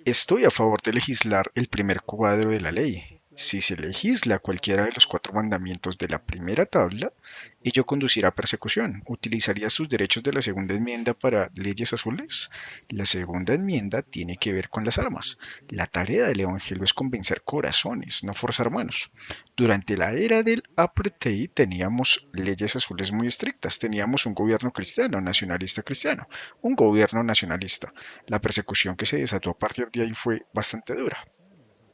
Estoy a favor de legislar el primer cuadro de la ley. Si se legisla cualquiera de los cuatro mandamientos de la primera tabla, ello conducirá a persecución. ¿Utilizaría sus derechos de la segunda enmienda para leyes azules? La segunda enmienda tiene que ver con las armas. La tarea del evangelio es convencer corazones, no forzar manos. Durante la era del apartheid teníamos leyes azules muy estrictas. Teníamos un gobierno cristiano, nacionalista cristiano, un gobierno nacionalista. La persecución que se desató a partir de ahí fue bastante dura.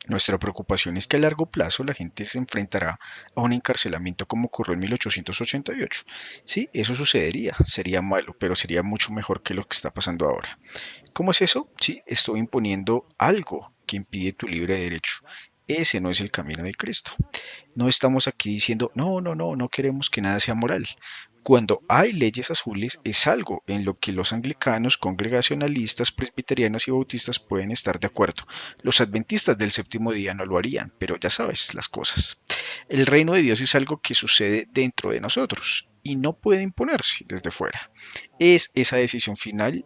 Nuestra preocupación es que a largo plazo la gente se enfrentará a un encarcelamiento como ocurrió en 1888. Sí, eso sucedería, sería malo, pero sería mucho mejor que lo que está pasando ahora. ¿Cómo es eso? Sí, estoy imponiendo algo que impide tu libre derecho. Ese no es el camino de Cristo. No estamos aquí diciendo, no, no, no, no queremos que nada sea moral. Cuando hay leyes azules es algo en lo que los anglicanos, congregacionalistas, presbiterianos y bautistas pueden estar de acuerdo. Los adventistas del séptimo día no lo harían, pero ya sabes las cosas. El reino de Dios es algo que sucede dentro de nosotros y no puede imponerse desde fuera. Es esa decisión final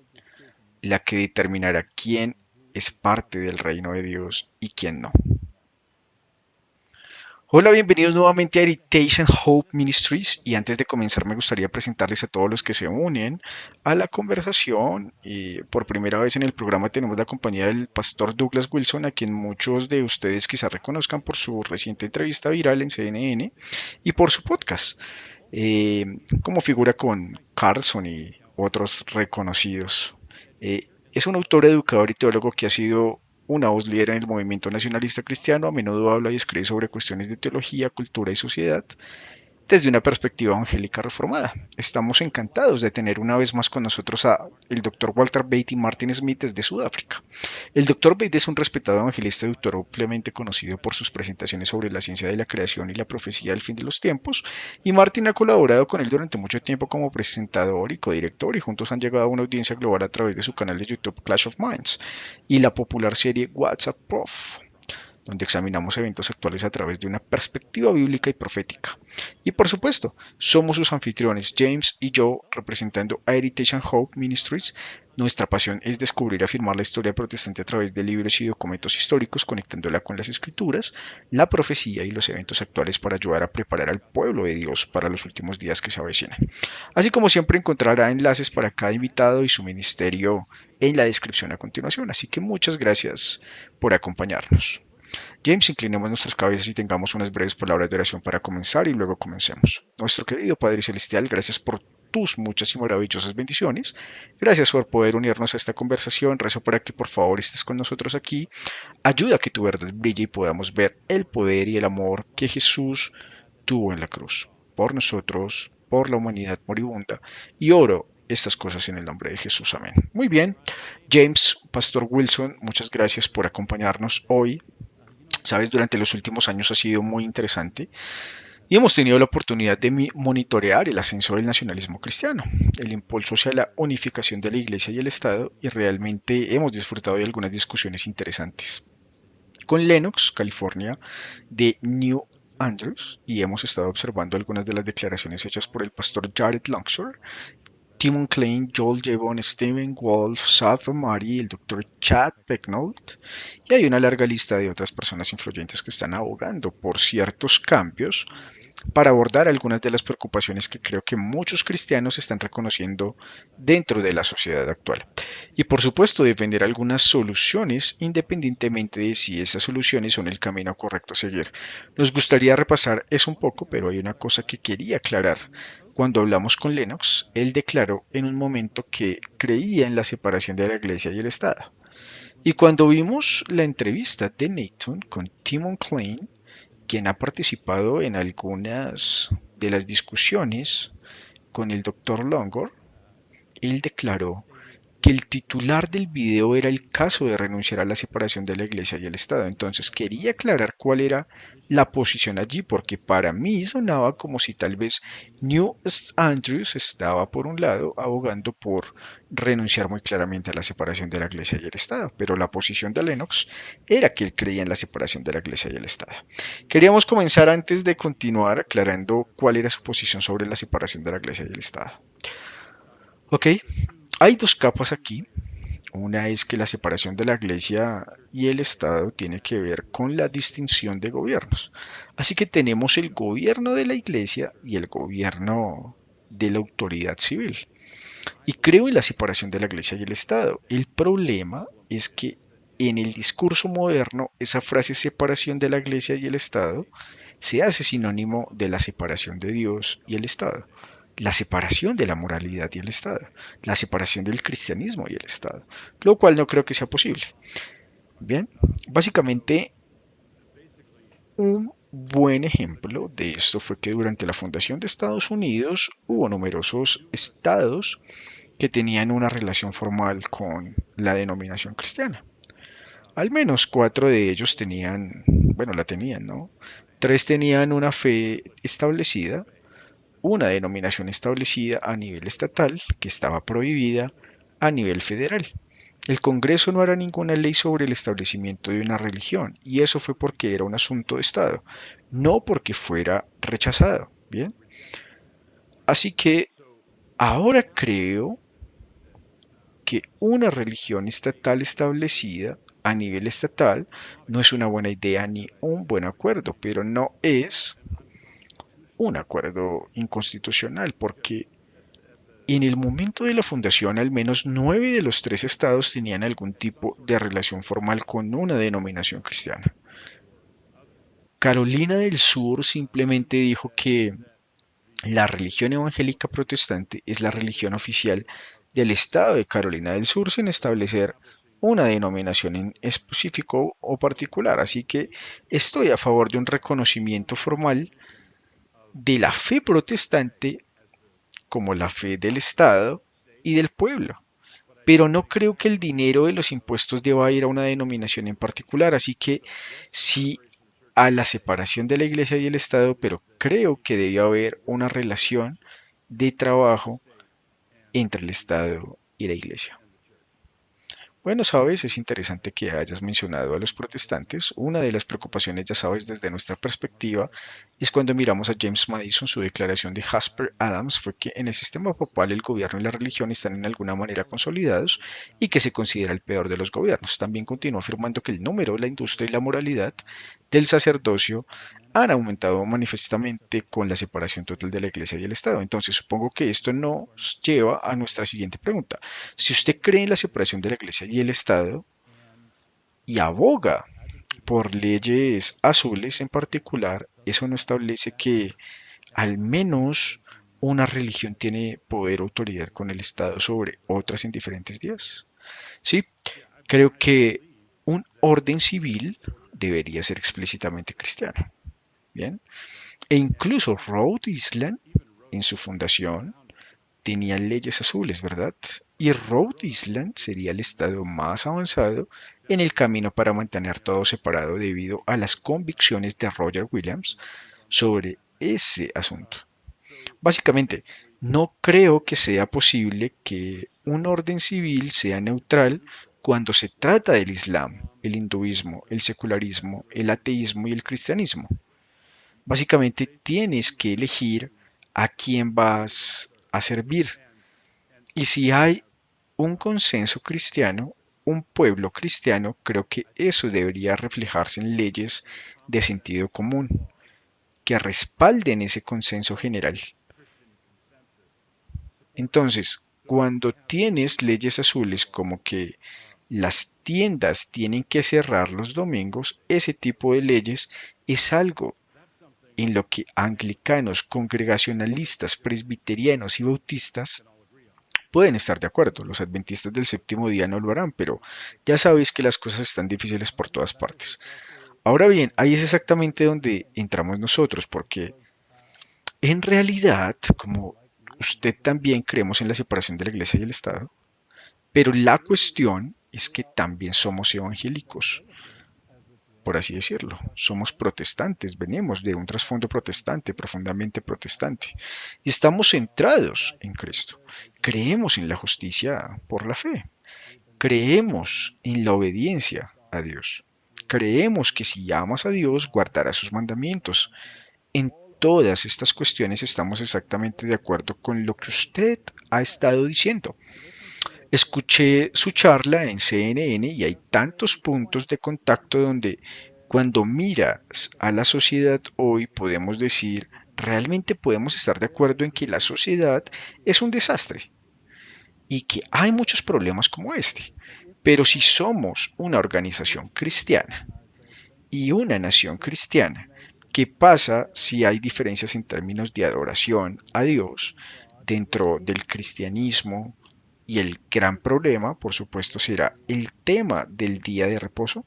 la que determinará quién es parte del reino de Dios y quién no. Hola, bienvenidos nuevamente a Heritage and Hope Ministries y antes de comenzar me gustaría presentarles a todos los que se unen a la conversación y por primera vez en el programa tenemos la compañía del pastor Douglas Wilson, a quien muchos de ustedes quizás reconozcan por su reciente entrevista viral en CNN y por su podcast, eh, como figura con Carlson y otros reconocidos. Es un autor, educador y teólogo que ha sido una voz líder en el movimiento nacionalista cristiano. A menudo habla y escribe sobre cuestiones de teología, cultura y sociedad desde una perspectiva evangélica reformada. Estamos encantados de tener una vez más con nosotros a el Dr. Walter Beatty Martin Smith desde Sudáfrica. El Dr. Beatty es un respetado evangelista y doctor ampliamente conocido por sus presentaciones sobre la ciencia de la creación y la profecía del fin de los tiempos, y Martin ha colaborado con él durante mucho tiempo como presentador y codirector, y juntos han llegado a una audiencia global a través de su canal de YouTube Clash of Minds y la popular serie WhatsApp Prof, donde examinamos eventos actuales a través de una perspectiva bíblica y profética. Y por supuesto, somos sus anfitriones, James y yo, representando a Heritage and Hope Ministries. Nuestra pasión es descubrir y afirmar la historia protestante a través de libros y documentos históricos, conectándola con las escrituras, la profecía y los eventos actuales para ayudar a preparar al pueblo de Dios para los últimos días que se avecinan. Así como siempre encontrará enlaces para cada invitado y su ministerio en la descripción a continuación. Así que muchas gracias por acompañarnos. James, inclinemos nuestras cabezas y tengamos unas breves palabras de oración para comenzar y luego comencemos. Nuestro querido Padre Celestial, gracias por tus muchas y maravillosas bendiciones. Gracias por poder unirnos a esta conversación. Rezo para que por favor estés con nosotros aquí. Ayuda a que tu verdad brille y podamos ver el poder y el amor que Jesús tuvo en la cruz por nosotros, por la humanidad moribunda. Y oro estas cosas en el nombre de Jesús. Amén. Muy bien. James, Pastor Wilson, muchas gracias por acompañarnos hoy. Sabes, durante los últimos años ha sido muy interesante y hemos tenido la oportunidad de monitorear el ascenso del nacionalismo cristiano, el impulso hacia la unificación de la Iglesia y el Estado, y realmente hemos disfrutado de algunas discusiones interesantes. Con Lenox, California, de New Andrews, y hemos estado observando algunas de las declaraciones hechas por el pastor Jared Longshore, Timon Klein, Joel Jevon, Steven Wolf, Safa Mari, el Dr. Chad Pecknold, y hay una larga lista de otras personas influyentes que están abogando por ciertos cambios para abordar algunas de las preocupaciones que creo que muchos cristianos están reconociendo dentro de la sociedad actual. Y por supuesto defender algunas soluciones independientemente de si esas soluciones son el camino correcto a seguir. Nos gustaría repasar eso un poco, pero hay una cosa que quería aclarar. Cuando hablamos con Lennox, él declaró en un momento que creía en la separación de la iglesia y el Estado. Y cuando vimos la entrevista de Nathan con Timon Klein, quien ha participado en algunas de las discusiones con el Dr. Longor, él declaró que el titular del video era el caso de renunciar a la separación de la iglesia y el Estado. Entonces quería aclarar cuál era la posición allí, porque para mí sonaba como si tal vez New Andrews estaba por un lado abogando por renunciar muy claramente a la separación de la iglesia y el Estado, pero la posición de Lennox era que él creía en la separación de la iglesia y el Estado. Queríamos comenzar antes de continuar aclarando cuál era su posición sobre la separación de la iglesia y el Estado. Ok, hay dos capas aquí. Una es que la separación de la Iglesia y el Estado tiene que ver con la distinción de gobiernos. Así que tenemos el gobierno de la Iglesia y el gobierno de la autoridad civil. Y creo en la separación de la Iglesia y el Estado. El problema es que en el discurso moderno esa frase separación de la Iglesia y el Estado se hace sinónimo de la separación de Dios y el Estado, la separación de la moralidad y el Estado, la separación del cristianismo y el Estado, lo cual no creo que sea posible. Bien, básicamente un buen ejemplo de esto fue que durante la fundación de Estados Unidos hubo numerosos estados que tenían una relación formal con la denominación cristiana. Al menos cuatro de ellos tenían, bueno, la tenían, ¿no? Tres tenían una fe establecida, una denominación establecida a nivel estatal que estaba prohibida a nivel federal. El Congreso no hará ninguna ley sobre el establecimiento de una religión, y eso fue porque era un asunto de Estado, no porque fuera rechazado. Bien, así que ahora creo que una religión estatal establecida a nivel estatal no es una buena idea ni un buen acuerdo, pero no es un acuerdo inconstitucional, porque en el momento de la fundación al menos 9 de los 13 estados tenían algún tipo de relación formal con una denominación cristiana. Carolina del Sur simplemente dijo que la religión evangélica protestante es la religión oficial del estado de Carolina del Sur sin establecer una denominación en específico o particular. Así que estoy a favor de un reconocimiento formal de la fe protestante como la fe del Estado y del pueblo. Pero no creo que el dinero de los impuestos deba ir a una denominación en particular. Así que sí a la separación de la iglesia y el Estado, pero creo que debe haber una relación de trabajo entre el Estado y la iglesia. Bueno, sabes, es interesante que hayas mencionado a los protestantes. Una de las preocupaciones, ya sabes, desde nuestra perspectiva, es cuando miramos a James Madison, su declaración de Jasper Adams fue que en el sistema papal el gobierno y la religión están en alguna manera consolidados y que se considera el peor de los gobiernos. También continuó afirmando que el número, la industria y la moralidad del sacerdocio han aumentado manifestamente con la separación total de la iglesia y el Estado. Entonces, supongo que esto nos lleva a nuestra siguiente pregunta. Si usted cree en la separación de la iglesia y el Estado y aboga por leyes azules en particular, eso no establece que al menos una religión tiene poder o autoridad con el Estado sobre otras en diferentes días. Sí, creo que un orden civil debería ser explícitamente cristiano. Bien, e incluso Rhode Island en su fundación tenía leyes azules, ¿verdad? Y Rhode Island sería el estado más avanzado en el camino para mantener todo separado debido a las convicciones de Roger Williams sobre ese asunto. Básicamente, no creo que sea posible que un orden civil sea neutral cuando se trata del Islam, el hinduismo, el secularismo, el ateísmo y el cristianismo. Básicamente tienes que elegir a quién vas a servir. Y si hay un consenso cristiano, un pueblo cristiano, creo que eso debería reflejarse en leyes de sentido común que respalden ese consenso general. Entonces, cuando tienes leyes azules como que las tiendas tienen que cerrar los domingos, ese tipo de leyes es algo en lo que anglicanos, congregacionalistas, presbiterianos y bautistas pueden estar de acuerdo. Los adventistas del séptimo día no lo harán, pero ya sabéis que las cosas están difíciles por todas partes. Ahora bien, ahí es exactamente donde entramos nosotros, porque en realidad, como usted también creemos en la separación de la iglesia y el Estado, pero la cuestión es que también somos evangélicos, por así decirlo. Somos protestantes, venimos de un trasfondo protestante, profundamente protestante, y estamos centrados en Cristo. Creemos en la justicia por la fe, creemos en la obediencia a Dios. Creemos que si amas a Dios, guardarás sus mandamientos. En todas estas cuestiones estamos exactamente de acuerdo con lo que usted ha estado diciendo. Escuché su charla en CNN y hay tantos puntos de contacto donde cuando miras a la sociedad hoy podemos decir, realmente podemos estar de acuerdo en que la sociedad es un desastre y que hay muchos problemas como este. Pero si somos una organización cristiana y una nación cristiana, ¿qué pasa si hay diferencias en términos de adoración a Dios dentro del cristianismo? Y el gran problema, por supuesto, será el tema del día de reposo.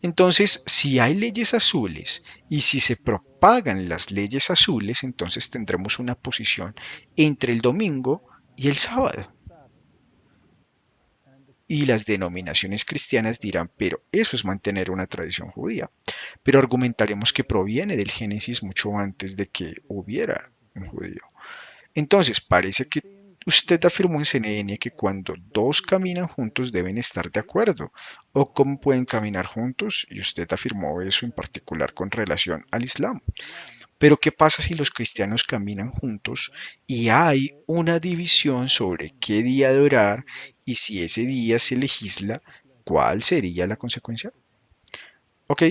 Entonces, si hay leyes azules y si se propagan las leyes azules, entonces tendremos una posición entre el domingo y el sábado. Y las denominaciones cristianas dirán, pero eso es mantener una tradición judía. Pero argumentaremos que proviene del Génesis mucho antes de que hubiera un judío. Entonces, parece que usted afirmó en CNN que cuando dos caminan juntos deben estar de acuerdo. ¿O cómo pueden caminar juntos? Y usted afirmó eso en particular con relación al Islam. Pero ¿qué pasa si los cristianos caminan juntos y hay una división sobre qué día adorar y si ese día se legisla, cuál sería la consecuencia? Ok,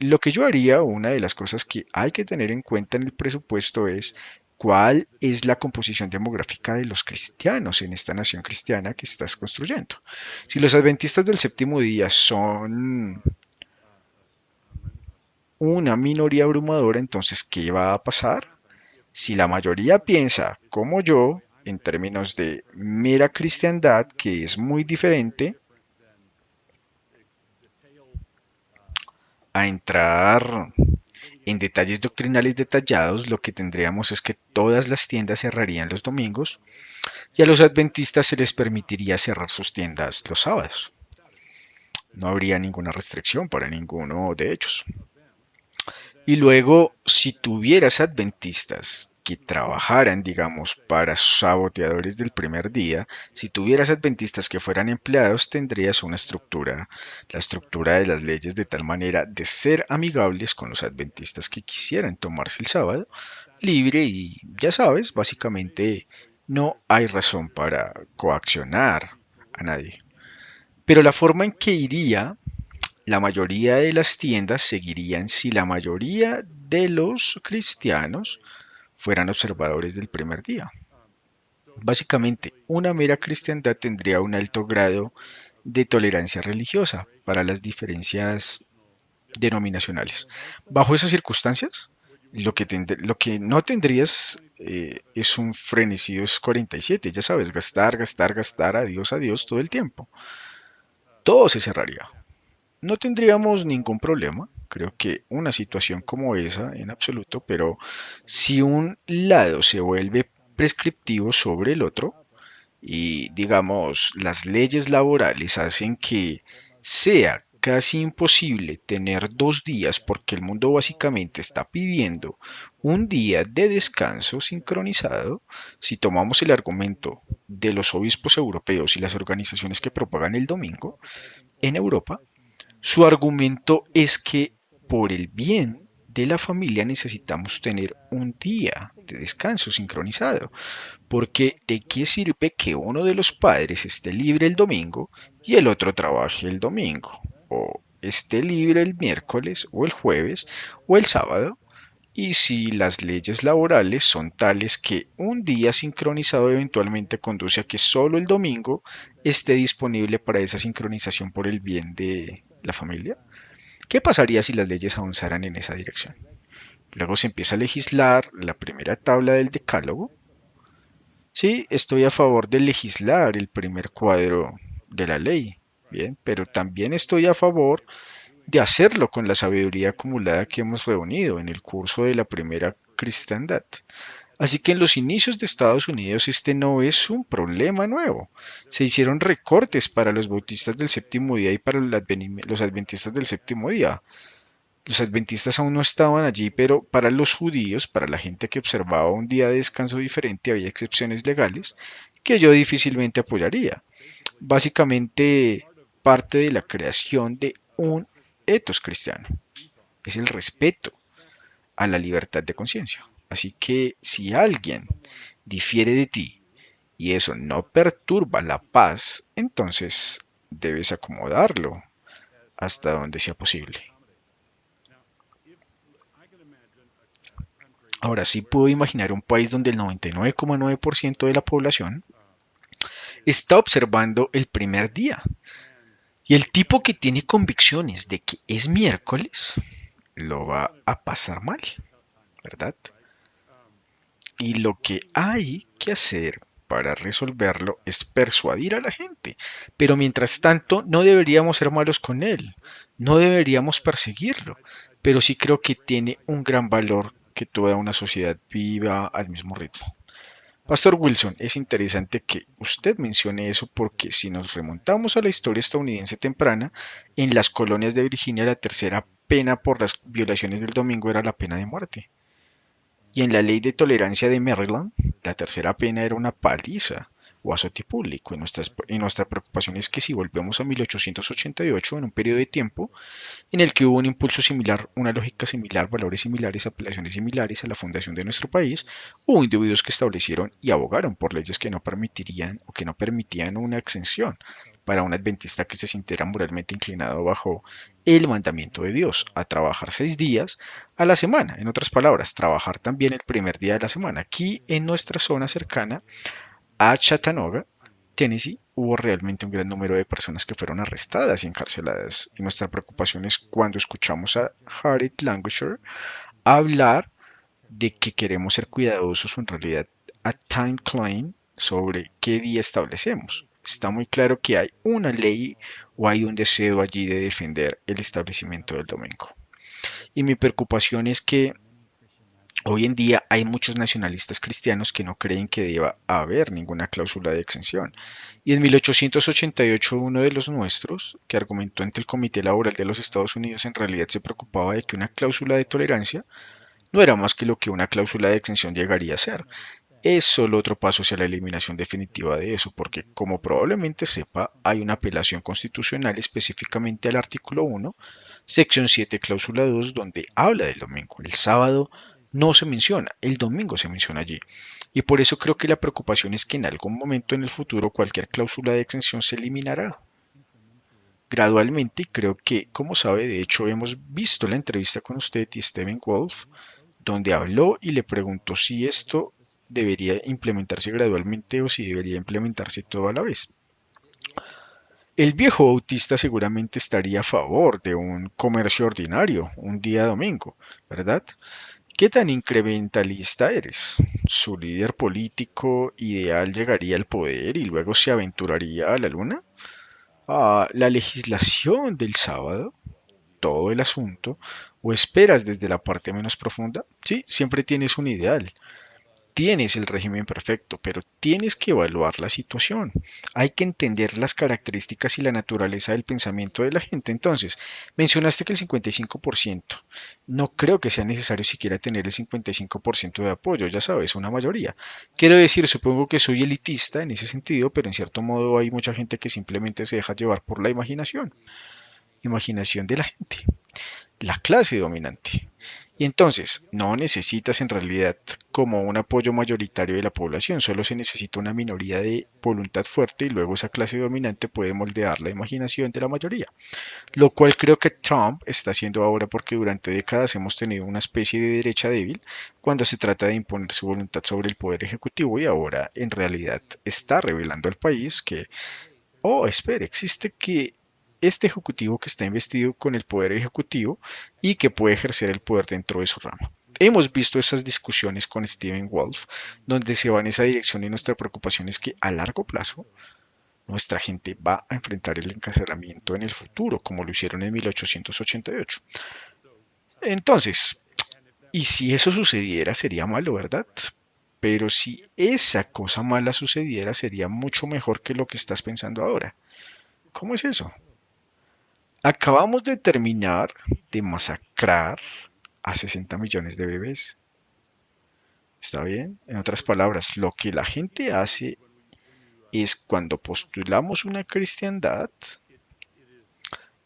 lo que yo haría, una de las cosas que hay que tener en cuenta en el presupuesto es cuál es la composición demográfica de los cristianos en esta nación cristiana que estás construyendo. Si los adventistas del séptimo día son una minoría abrumadora, entonces, ¿qué va a pasar? Si la mayoría piensa como yo, en términos de mera cristiandad, que es muy diferente a entrar en detalles doctrinales detallados, lo que tendríamos es que todas las tiendas cerrarían los domingos y a los adventistas se les permitiría cerrar sus tiendas los sábados. No habría ninguna restricción para ninguno de ellos. Y luego, si tuvieras adventistas que trabajaran, digamos, para saboteadores del primer día, si tuvieras adventistas que fueran empleados, tendrías una estructura, la estructura de las leyes de tal manera de ser amigables con los adventistas que quisieran tomarse el sábado libre y ya sabes, básicamente no hay razón para coaccionar a nadie. Pero la forma en que iría la mayoría de las tiendas seguirían si la mayoría de los cristianos fueran observadores del primer día. Básicamente, una mera cristiandad tendría un alto grado de tolerancia religiosa para las diferencias denominacionales. Bajo esas circunstancias, lo que no tendrías es un frenecido es 47, ya sabes, gastar, gastar, gastar, adiós, adiós todo el tiempo. Todo se cerraría. No tendríamos ningún problema, creo que una situación como esa en absoluto, pero si un lado se vuelve prescriptivo sobre el otro y digamos las leyes laborales hacen que sea casi imposible tener dos días porque el mundo básicamente está pidiendo un día de descanso sincronizado, si tomamos el argumento de los obispos europeos y las organizaciones que propagan el domingo en Europa, su argumento es que por el bien de la familia necesitamos tener un día de descanso sincronizado, porque ¿de qué sirve que uno de los padres esté libre el domingo y el otro trabaje el domingo? O esté libre el miércoles o el jueves o el sábado. Y si las leyes laborales son tales que un día sincronizado eventualmente conduce a que solo el domingo esté disponible para esa sincronización por el bien de la familia, ¿qué pasaría si las leyes avanzaran en esa dirección? Luego se empieza a legislar la primera tabla del decálogo. Sí, estoy a favor de legislar el primer cuadro de la ley, bien, pero también estoy a favor de hacerlo con la sabiduría acumulada que hemos reunido en el curso de la primera cristiandad. Así que en los inicios de Estados Unidos este no es un problema nuevo. Se hicieron recortes para los bautistas del séptimo día y para los adventistas del séptimo día. Los adventistas aún no estaban allí, pero para los judíos, para la gente que observaba un día de descanso diferente, había excepciones legales que yo difícilmente apoyaría. Básicamente, parte de la creación de un etos cristiano es el respeto a la libertad de conciencia. Así que si alguien difiere de ti y eso no perturba la paz, entonces debes acomodarlo hasta donde sea posible. Ahora sí puedo imaginar un país donde el 99,9% de la población está observando el primer día. Y el tipo que tiene convicciones de que es miércoles lo va a pasar mal, ¿verdad? Y lo que hay que hacer para resolverlo es persuadir a la gente. Pero mientras tanto, no deberíamos ser malos con él, no deberíamos perseguirlo, pero sí creo que tiene un gran valor que toda una sociedad viva al mismo ritmo. Pastor Wilson, es interesante que usted mencione eso porque si nos remontamos a la historia estadounidense temprana, en las colonias de Virginia la tercera pena por las violaciones del domingo era la pena de muerte. Y en la ley de tolerancia de Maryland, la tercera pena era una paliza o azote público. Y nuestra preocupación es que si volvemos a 1888, en un periodo de tiempo en el que hubo un impulso similar, una lógica similar, valores similares, apelaciones similares a la fundación de nuestro país, hubo individuos que establecieron y abogaron por leyes que no permitirían o que no permitían una exención para un adventista que se sintiera moralmente inclinado bajo el mandamiento de Dios, a trabajar 6 días a la semana. En otras palabras, trabajar también el primer día de la semana. Aquí en nuestra zona cercana a Chattanooga, Tennessee, hubo realmente un gran número de personas que fueron arrestadas y encarceladas. Y nuestra preocupación es cuando escuchamos a Harriet Lancashire hablar de que queremos ser cuidadosos o en realidad a Time Klein sobre qué día establecemos. Está muy claro que hay una ley o hay un deseo allí de defender el establecimiento del domingo. Y mi preocupación es que hoy en día hay muchos nacionalistas cristianos que no creen que deba haber ninguna cláusula de exención. Y en 1888 uno de los nuestros, que argumentó ante el Comité Laboral de los Estados Unidos, en realidad se preocupaba de que una cláusula de tolerancia no era más que lo que una cláusula de exención llegaría a ser. Es solo otro paso hacia la eliminación definitiva de eso, porque como probablemente sepa, hay una apelación constitucional específicamente al artículo 1, sección 7, cláusula 2, donde habla del domingo. El sábado no se menciona, el domingo se menciona allí. Y por eso creo que la preocupación es que en algún momento en el futuro cualquier cláusula de exención se eliminará gradualmente. Y creo que, como sabe, de hecho hemos visto la entrevista con usted y Steven Wolf, donde habló y le preguntó si esto debería implementarse gradualmente o si debería implementarse todo a la vez. El viejo bautista seguramente estaría a favor de un comercio ordinario, un día domingo, ¿verdad? ¿Qué tan incrementalista eres? ¿Su líder político ideal llegaría al poder y luego se aventuraría a la luna? ¿La legislación del sábado? ¿Todo el asunto? ¿O esperas desde la parte menos profunda? Sí, siempre tienes un ideal. Tienes el régimen perfecto, pero tienes que evaluar la situación. Hay que entender las características y la naturaleza del pensamiento de la gente. Entonces, mencionaste que el 55%. No creo que sea necesario siquiera tener el 55% de apoyo, ya sabes, una mayoría. Quiero decir, supongo que soy elitista en ese sentido, pero en cierto modo hay mucha gente que simplemente se deja llevar por la imaginación. Imaginación de la gente, la clase dominante. Y entonces, no necesitas en realidad como un apoyo mayoritario de la población, solo se necesita una minoría de voluntad fuerte y luego esa clase dominante puede moldear la imaginación de la mayoría. Lo cual creo que Trump está haciendo ahora porque durante décadas hemos tenido una especie de derecha débil cuando se trata de imponer su voluntad sobre el poder ejecutivo y ahora en realidad está revelando al país que oh, espere, existe que este ejecutivo que está investido con el poder ejecutivo y que puede ejercer el poder dentro de su rama. Hemos visto esas discusiones con Steven Wolf, donde se va en esa dirección y nuestra preocupación es que a largo plazo nuestra gente va a enfrentar el encarcelamiento en el futuro, como lo hicieron en 1888. Entonces, y si eso sucediera, sería malo, ¿verdad? Pero si esa cosa mala sucediera, sería mucho mejor que lo que estás pensando ahora. ¿Cómo es eso? Acabamos de terminar de masacrar a 60 millones de bebés. ¿Está bien? En otras palabras, lo que la gente hace es cuando postulamos una cristiandad,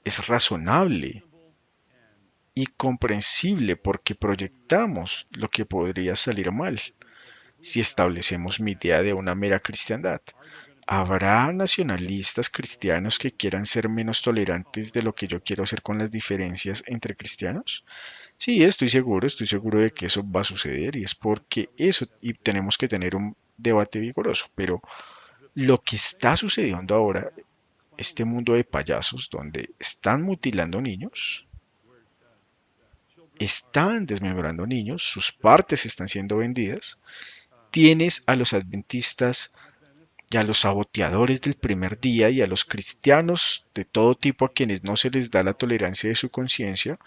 es razonable y comprensible porque proyectamos lo que podría salir mal. si establecemos mi idea de una mera cristiandad? ¿Habrá nacionalistas cristianos que quieran ser menos tolerantes de lo que yo quiero ser con las diferencias entre cristianos? Sí, estoy seguro de que eso va a suceder y es porque eso y tenemos que tener un debate vigoroso, pero lo que está sucediendo ahora, este mundo de payasos donde están mutilando niños, están desmembrando niños, sus partes están siendo vendidas, tienes a los adventistas y a los saboteadores del primer día y a los cristianos de todo tipo a quienes no se les da la tolerancia de su conciencia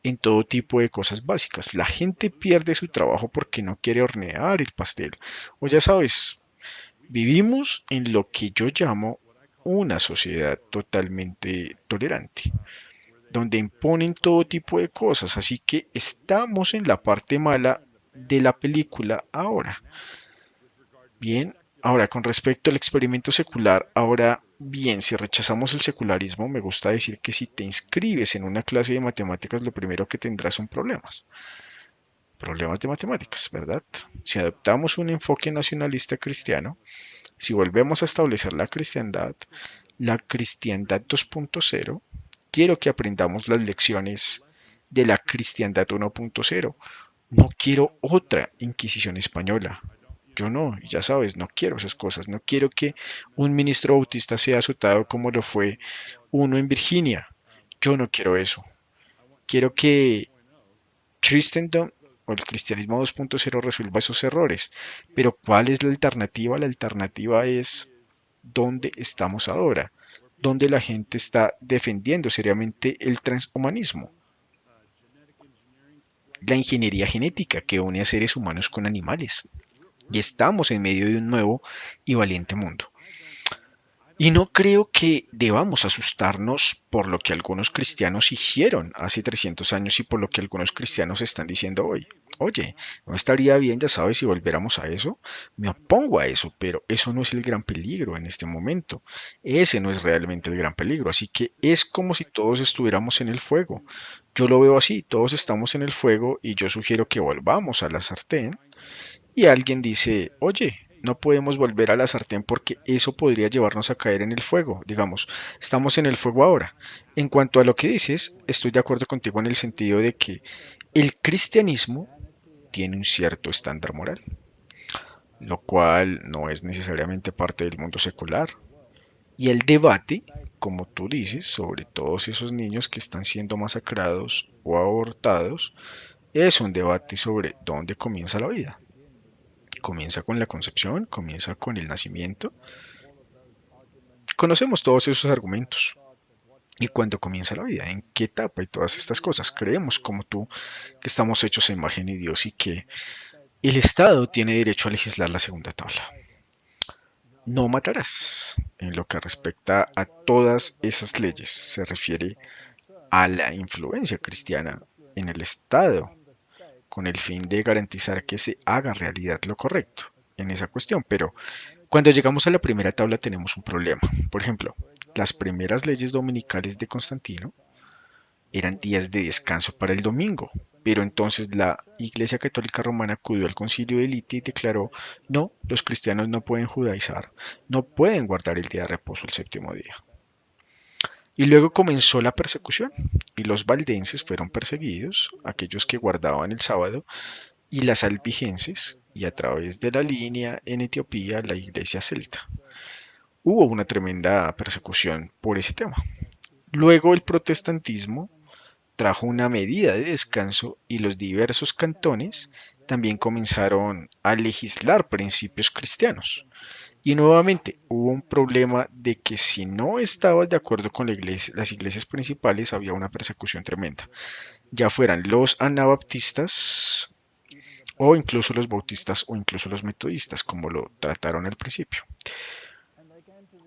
en todo tipo de cosas básicas. La gente pierde su trabajo porque no quiere hornear el pastel. O ya sabes, vivimos en lo que yo llamo una sociedad totalmente tolerante, donde imponen todo tipo de cosas, así que estamos en la parte mala de la película ahora. Bien, ahora con respecto al experimento secular, ahora bien, si rechazamos el secularismo, me gusta decir que si te inscribes en una clase de matemáticas, lo primero que tendrás son problemas de matemáticas, ¿verdad? Si adoptamos un enfoque nacionalista cristiano, si volvemos a establecer la cristiandad 2.0, quiero que aprendamos las lecciones de la cristiandad 1.0. No quiero otra Inquisición española. Yo no, ya sabes, no quiero esas cosas. No quiero que un ministro bautista sea azotado como lo fue uno en Virginia. Yo no quiero eso. Quiero que Christendom o el cristianismo 2.0 resuelva esos errores. Pero ¿cuál es la alternativa? La alternativa es dónde estamos ahora, donde la gente está defendiendo seriamente el transhumanismo, la ingeniería genética que une a seres humanos con animales. Y estamos en medio de un nuevo y valiente mundo. Y no creo que debamos asustarnos por lo que algunos cristianos hicieron hace 300 años y por lo que algunos cristianos están diciendo hoy. Oye, ¿no estaría bien, ya sabes, si volviéramos a eso? Me opongo a eso, pero eso no es el gran peligro en este momento. Ese no es realmente el gran peligro. Así que es como si todos estuviéramos en el fuego. Yo lo veo así, todos estamos en el fuego y yo sugiero que volvamos a la sartén y alguien dice, oye, no podemos volver a la sartén porque eso podría llevarnos a caer en el fuego. Digamos, estamos en el fuego ahora. En cuanto a lo que dices, estoy de acuerdo contigo en el sentido de que el cristianismo tiene un cierto estándar moral, lo cual no es necesariamente parte del mundo secular. Y el debate, como tú dices, sobre todos esos niños que están siendo masacrados o abortados, es un debate sobre dónde comienza la vida. Comienza con la concepción, comienza con el nacimiento. Conocemos todos esos argumentos. ¿Y cuándo comienza la vida? ¿En qué etapa? Y todas estas cosas. Creemos, como tú, que estamos hechos a imagen de Dios y que el Estado tiene derecho a legislar la segunda tabla. No matarás. En lo que respecta a todas esas leyes, se refiere a la influencia cristiana en el Estado, con el fin de garantizar que se haga realidad lo correcto en esa cuestión. Pero cuando llegamos a la primera tabla tenemos un problema. Por ejemplo, las primeras leyes dominicales de Constantino eran días de descanso para el domingo, pero entonces la Iglesia Católica Romana acudió al Concilio de Elite y declaró, no, los cristianos no pueden judaizar, no pueden guardar el día de reposo el séptimo día. Y luego comenzó la persecución, y los valdenses fueron perseguidos, aquellos que guardaban el sábado, y las albigenses, y a través de la línea en Etiopía la iglesia celta. Hubo una tremenda persecución por ese tema. Luego el protestantismo trajo una medida de descanso y los diversos cantones también comenzaron a legislar principios cristianos. Y nuevamente hubo un problema de que si no estabas de acuerdo con la iglesia, las iglesias principales había una persecución tremenda, ya fueran los anabaptistas o incluso los bautistas o incluso los metodistas, como lo trataron al principio.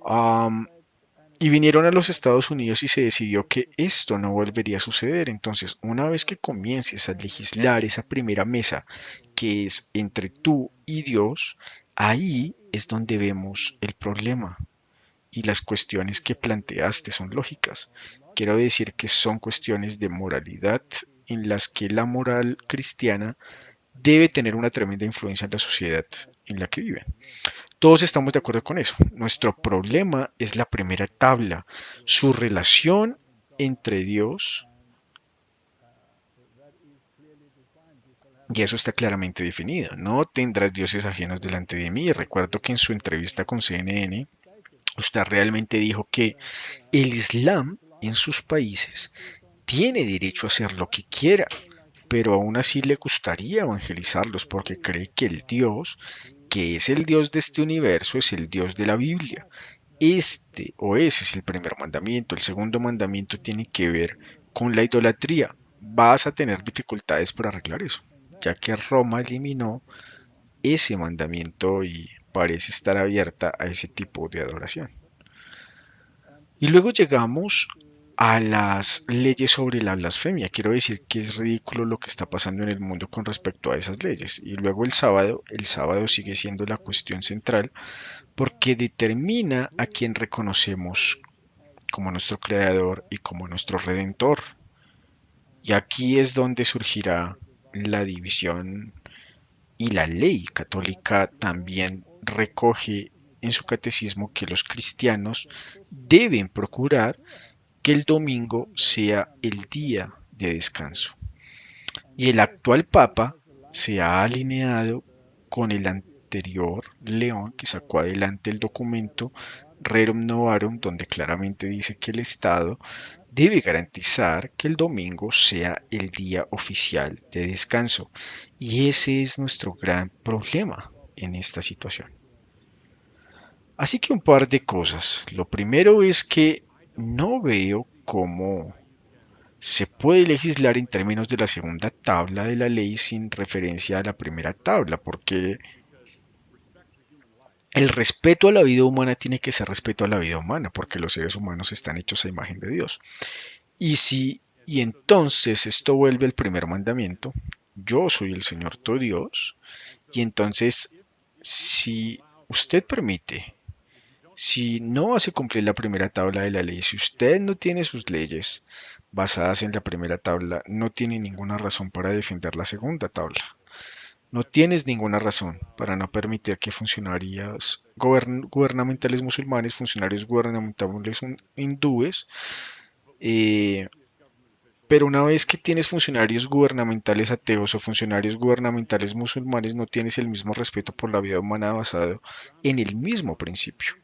Am, y vinieron a los Estados Unidos y se decidió que esto no volvería a suceder. Entonces, una vez que comiences a legislar esa primera mesa que es entre tú y Dios, ahí es donde vemos el problema. Y las cuestiones que planteaste son lógicas. Quiero decir que son cuestiones de moralidad en las que la moral cristiana debe tener una tremenda influencia en la sociedad en la que viven. Todos estamos de acuerdo con eso. Nuestro problema es la primera tabla, su relación entre Dios, y eso está claramente definido. No tendrás dioses ajenos delante de mí. Recuerdo que en su entrevista con CNN, usted realmente dijo que el Islam en sus países tiene derecho a hacer lo que quiera, pero aún así le gustaría evangelizarlos porque cree que el Dios, que es el Dios de este universo, es el Dios de la Biblia. Este o ese es el primer mandamiento. El segundo mandamiento tiene que ver con la idolatría. Vas a tener dificultades para arreglar eso, ya que Roma eliminó ese mandamiento y parece estar abierta a ese tipo de adoración. Y luego llegamos a las leyes sobre la blasfemia. Quiero decir que es ridículo lo que está pasando en el mundo con respecto a esas leyes. Y luego el sábado sigue siendo la cuestión central porque determina a quien reconocemos como nuestro creador y como nuestro redentor. Y aquí es donde surgirá la división y la ley católica también recoge en su catecismo que los cristianos deben procurar que el domingo sea el día de descanso. Y el actual Papa se ha alineado con el anterior León, que sacó adelante el documento Rerum Novarum, donde claramente dice que el Estado debe garantizar que el domingo sea el día oficial de descanso. Y ese es nuestro gran problema en esta situación. Así que un par de cosas. Lo primero es que no veo cómo se puede legislar en términos de la segunda tabla de la ley sin referencia a la primera tabla, porque el respeto a la vida humana tiene que ser respeto a la vida humana, porque los seres humanos están hechos a imagen de Dios. Y entonces esto vuelve al primer mandamiento, yo soy el Señor tu Dios, y entonces si usted permite, si no hace cumplir la primera tabla de la ley, si usted no tiene sus leyes basadas en la primera tabla, no tiene ninguna razón para defender la segunda tabla. No tienes ninguna razón para no permitir que funcionarios gubernamentales musulmanes, funcionarios gubernamentales hindúes, eh, pero una vez que tienes funcionarios gubernamentales ateos o funcionarios gubernamentales musulmanes, no tienes el mismo respeto por la vida humana basado en el mismo principio.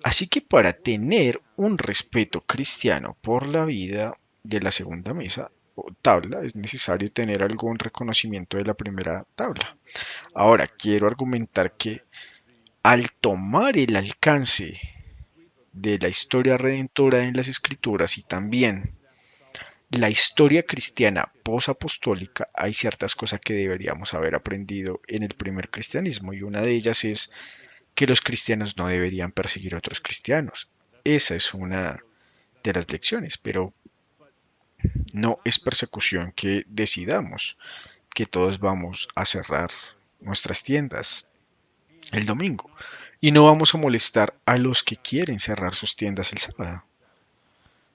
Así que para tener un respeto cristiano por la vida de la segunda mesa o tabla, es necesario tener algún reconocimiento de la primera tabla. Ahora, quiero argumentar que al tomar el alcance de la historia redentora en las escrituras y también la historia cristiana posapostólica, hay ciertas cosas que deberíamos haber aprendido en el primer cristianismo y una de ellas es que los cristianos no deberían perseguir a otros cristianos. Esa es una de las lecciones, pero no es persecución que decidamos que todos vamos a cerrar nuestras tiendas el domingo y no vamos a molestar a los que quieren cerrar sus tiendas el sábado.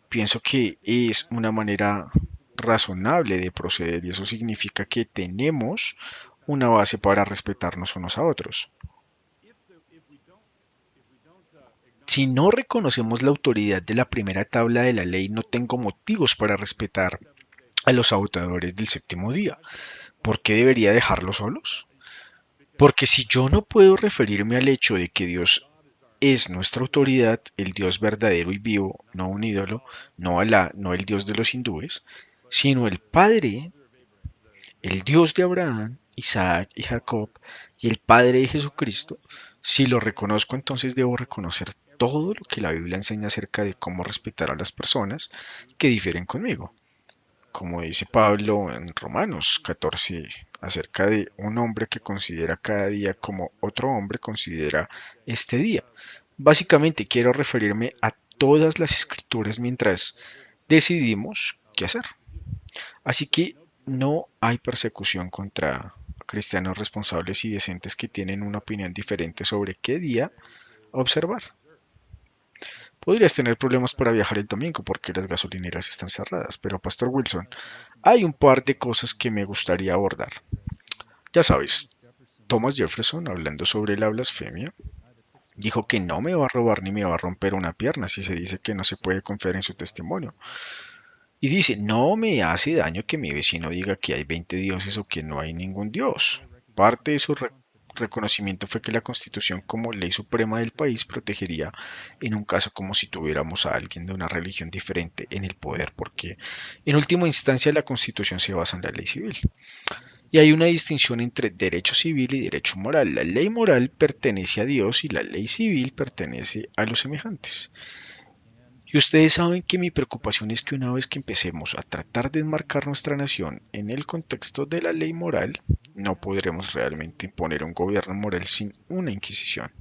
Pienso que es una manera razonable de proceder y eso significa que tenemos una base para respetarnos unos a otros. Si no reconocemos la autoridad de la primera tabla de la ley, no tengo motivos para respetar a los abortadores del séptimo día. ¿Por qué debería dejarlos solos? Porque si yo no puedo referirme al hecho de que Dios es nuestra autoridad, el Dios verdadero y vivo, no un ídolo, no Alá, no el Dios de los hindúes, sino el Padre, el Dios de Abraham, Isaac y Jacob, y el Padre de Jesucristo, si lo reconozco, entonces debo reconocer todo lo que la Biblia enseña acerca de cómo respetar a las personas que difieren conmigo. Como dice Pablo en Romanos 14, acerca de un hombre que considera cada día como otro hombre considera este día. Básicamente quiero referirme a todas las escrituras mientras decidimos qué hacer. Así que no hay persecución contra cristianos responsables y decentes que tienen una opinión diferente sobre qué día observar. Podrías tener problemas para viajar el domingo porque las gasolineras están cerradas, pero Pastor Wilson, hay un par de cosas que me gustaría abordar. Ya sabes, Thomas Jefferson, hablando sobre la blasfemia, dijo que no me va a robar ni me va a romper una pierna si se dice que no se puede confiar en su testimonio. Y dice, no me hace daño que mi vecino diga que hay 20 dioses o que no hay ningún dios. Parte de su reconocimiento fue que la Constitución como ley suprema del país protegería en un caso como si tuviéramos a alguien de una religión diferente en el poder, porque en última instancia la Constitución se basa en la ley civil. Y hay una distinción entre derecho civil y derecho moral. La ley moral pertenece a Dios y la ley civil pertenece a los semejantes. Y ustedes saben que mi preocupación es que una vez que empecemos a tratar de enmarcar nuestra nación en el contexto de la ley moral, no podremos realmente imponer un gobierno moral sin una inquisición,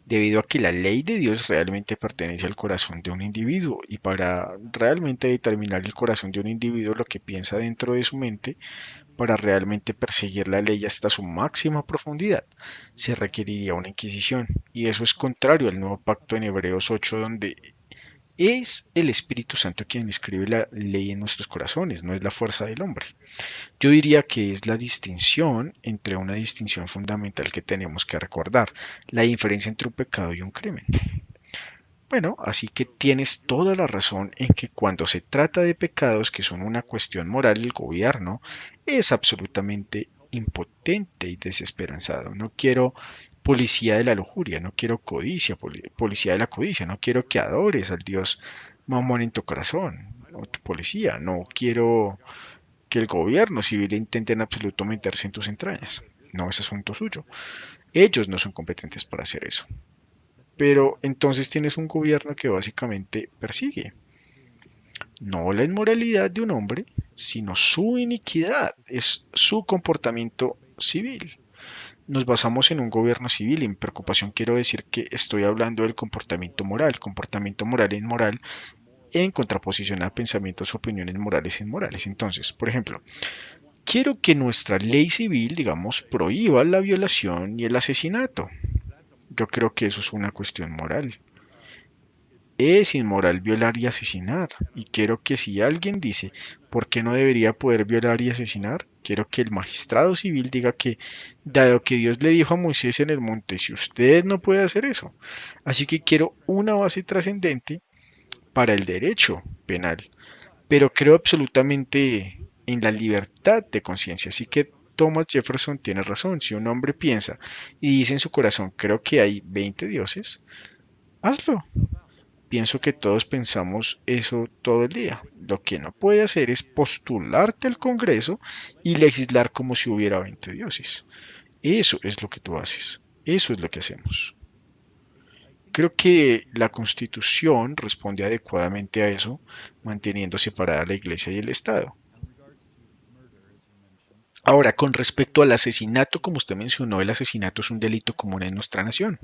debido a que la ley de Dios realmente pertenece al corazón de un individuo y para realmente determinar el corazón de un individuo lo que piensa dentro de su mente, para realmente perseguir la ley hasta su máxima profundidad, se requeriría una inquisición, y eso es contrario al nuevo pacto en Hebreos 8, donde es el Espíritu Santo quien escribe la ley en nuestros corazones, no es la fuerza del hombre. Yo diría que es la distinción entre una distinción fundamental que tenemos que recordar, la diferencia entre un pecado y un crimen. Bueno, así que tienes toda la razón en que cuando se trata de pecados que son una cuestión moral, el gobierno es absolutamente impotente y desesperanzado. No quiero policía de la lujuria, no quiero codicia, policía de la codicia, no quiero que adores al Dios Mamón en tu corazón, o tu policía, no quiero que el gobierno civil intente en absoluto meterse en tus entrañas. No es asunto suyo. Ellos no son competentes para hacer eso. Pero entonces tienes un gobierno que básicamente persigue no la inmoralidad de un hombre, sino su iniquidad, es su comportamiento civil. Nos basamos en un gobierno civil y mi preocupación quiero decir que estoy hablando del comportamiento moral e inmoral en contraposición a pensamientos o opiniones morales e inmorales. Entonces, por ejemplo, quiero que nuestra ley civil, digamos, prohíba la violación y el asesinato. Yo creo que eso es una cuestión moral. Es inmoral violar y asesinar. Y quiero que si alguien dice por qué no debería poder violar y asesinar, quiero que el magistrado civil diga que, dado que Dios le dijo a Moisés en el monte, si usted no puede hacer eso, así que quiero una base trascendente para el derecho penal. Pero creo absolutamente en la libertad de conciencia. Así que Thomas Jefferson tiene razón. Si un hombre piensa y dice en su corazón, creo que hay 20 dioses, hazlo. Pienso que todos pensamos eso todo el día. Lo que no puede hacer es postularte al Congreso y legislar como si hubiera 20 dioses. Eso es lo que tú haces. Eso es lo que hacemos. Creo que la Constitución responde adecuadamente a eso, manteniendo separada la Iglesia y el Estado. Ahora, con respecto al asesinato, como usted mencionó, el asesinato es un delito común en nuestra nación.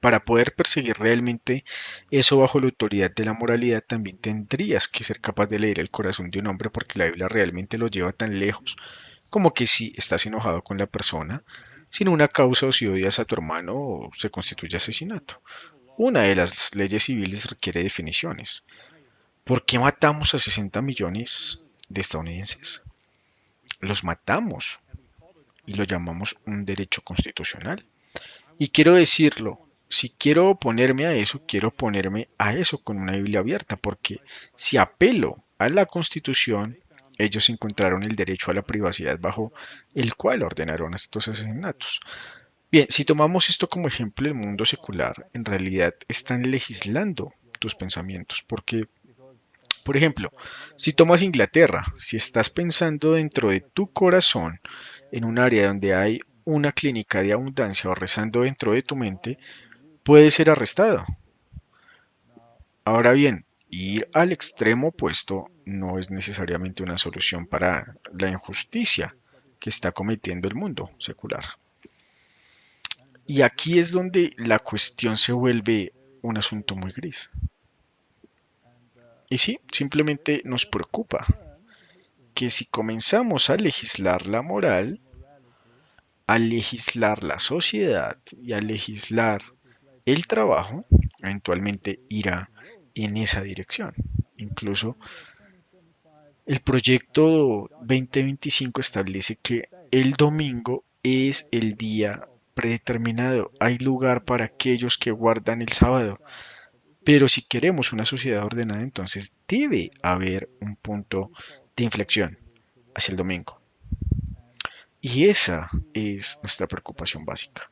Para poder perseguir realmente eso bajo la autoridad de la moralidad, también tendrías que ser capaz de leer el corazón de un hombre porque la Biblia realmente lo lleva tan lejos como que si estás enojado con la persona, sin una causa o si odias a tu hermano, se constituye asesinato. Una de las leyes civiles requiere definiciones. ¿Por qué matamos a 60 millones de estadounidenses? Los matamos y lo llamamos un derecho constitucional. Y quiero decirlo, si quiero oponerme a eso, quiero oponerme a eso con una Biblia abierta, porque si apelo a la Constitución, ellos encontraron el derecho a la privacidad bajo el cual ordenaron estos asesinatos. Bien, si tomamos esto como ejemplo, el mundo secular en realidad están legislando tus pensamientos, porque, por ejemplo, si tomas Inglaterra, si estás pensando dentro de tu corazón en un área donde hay una clínica de abundancia o rezando dentro de tu mente, puede ser arrestado. Ahora bien, ir al extremo opuesto no es necesariamente una solución para la injusticia que está cometiendo el mundo secular. Y aquí es donde la cuestión se vuelve un asunto muy gris. Y sí, simplemente nos preocupa que si comenzamos a legislar la moral, a legislar la sociedad y a legislar el trabajo, eventualmente irá en esa dirección. Incluso el proyecto 2025 establece que el domingo es el día predeterminado. Hay lugar para aquellos que guardan el sábado. Pero si queremos una sociedad ordenada, entonces debe haber un punto de inflexión hacia el domingo. Y esa es nuestra preocupación básica.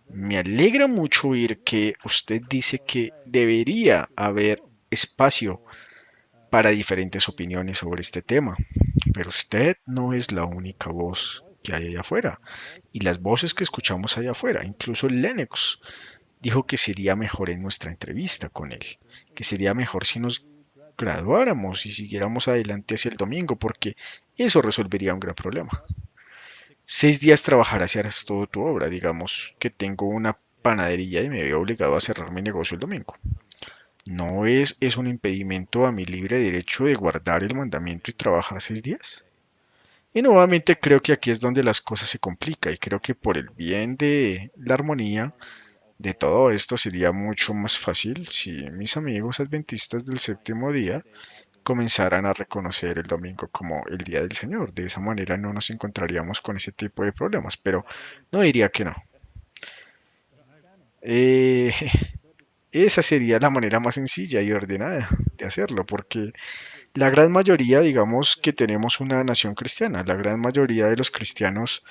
Me alegra mucho oír que usted dice que debería haber espacio para diferentes opiniones sobre este tema, pero usted no es la única voz que hay allá afuera. Y las voces que escuchamos allá afuera, incluso Lennox, dijo que sería mejor en nuestra entrevista con él, que sería mejor si nos graduáramos y siguiéramos adelante hacia el domingo, porque eso resolvería un gran problema. 6 días trabajarás y harás todo tu obra. Digamos que tengo una panadería y me veo obligado a cerrar mi negocio el domingo. ¿No es un impedimento a mi libre derecho de guardar el mandamiento y trabajar 6 días? Y nuevamente creo que aquí es donde las cosas se complican y creo que por el bien de la armonía de todo esto sería mucho más fácil si mis amigos adventistas del séptimo día comenzaran a reconocer el domingo como el día del Señor. De esa manera no nos encontraríamos con ese tipo de problemas, pero no diría que no. Eh, esa sería la manera más sencilla y ordenada de hacerlo, porque la gran mayoría, digamos que tenemos una nación cristiana, la gran mayoría de los cristianos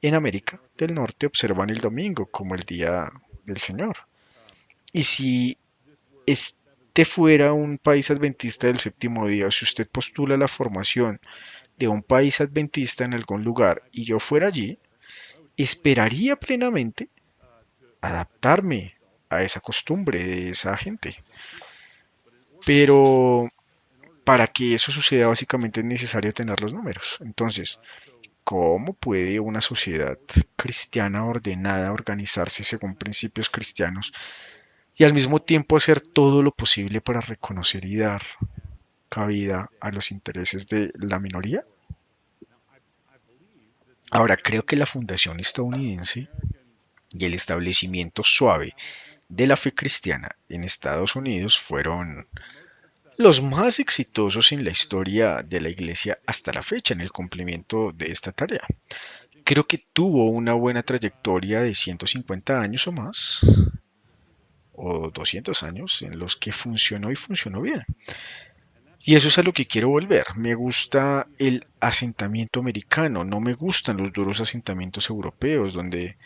en América del Norte observan el domingo como el día del Señor. Y si este fuera un país adventista del séptimo día, o si usted postula la formación de un país adventista en algún lugar y yo fuera allí, esperaría plenamente adaptarme a esa costumbre de esa gente. Pero para que eso suceda básicamente es necesario tener los números. Entonces, ¿cómo puede una sociedad cristiana ordenada organizarse según principios cristianos y al mismo tiempo hacer todo lo posible para reconocer y dar cabida a los intereses de la minoría? Ahora, creo que la Fundación Estadounidense y el establecimiento suave de la fe cristiana en Estados Unidos fueron los más exitosos en la historia de la Iglesia hasta la fecha en el cumplimiento de esta tarea. Creo que tuvo una buena trayectoria de 150 años o más, o 200 años, en los que funcionó y funcionó bien. Y eso es a lo que quiero volver. Me gusta el asentamiento americano, no me gustan los duros asentamientos europeos, donde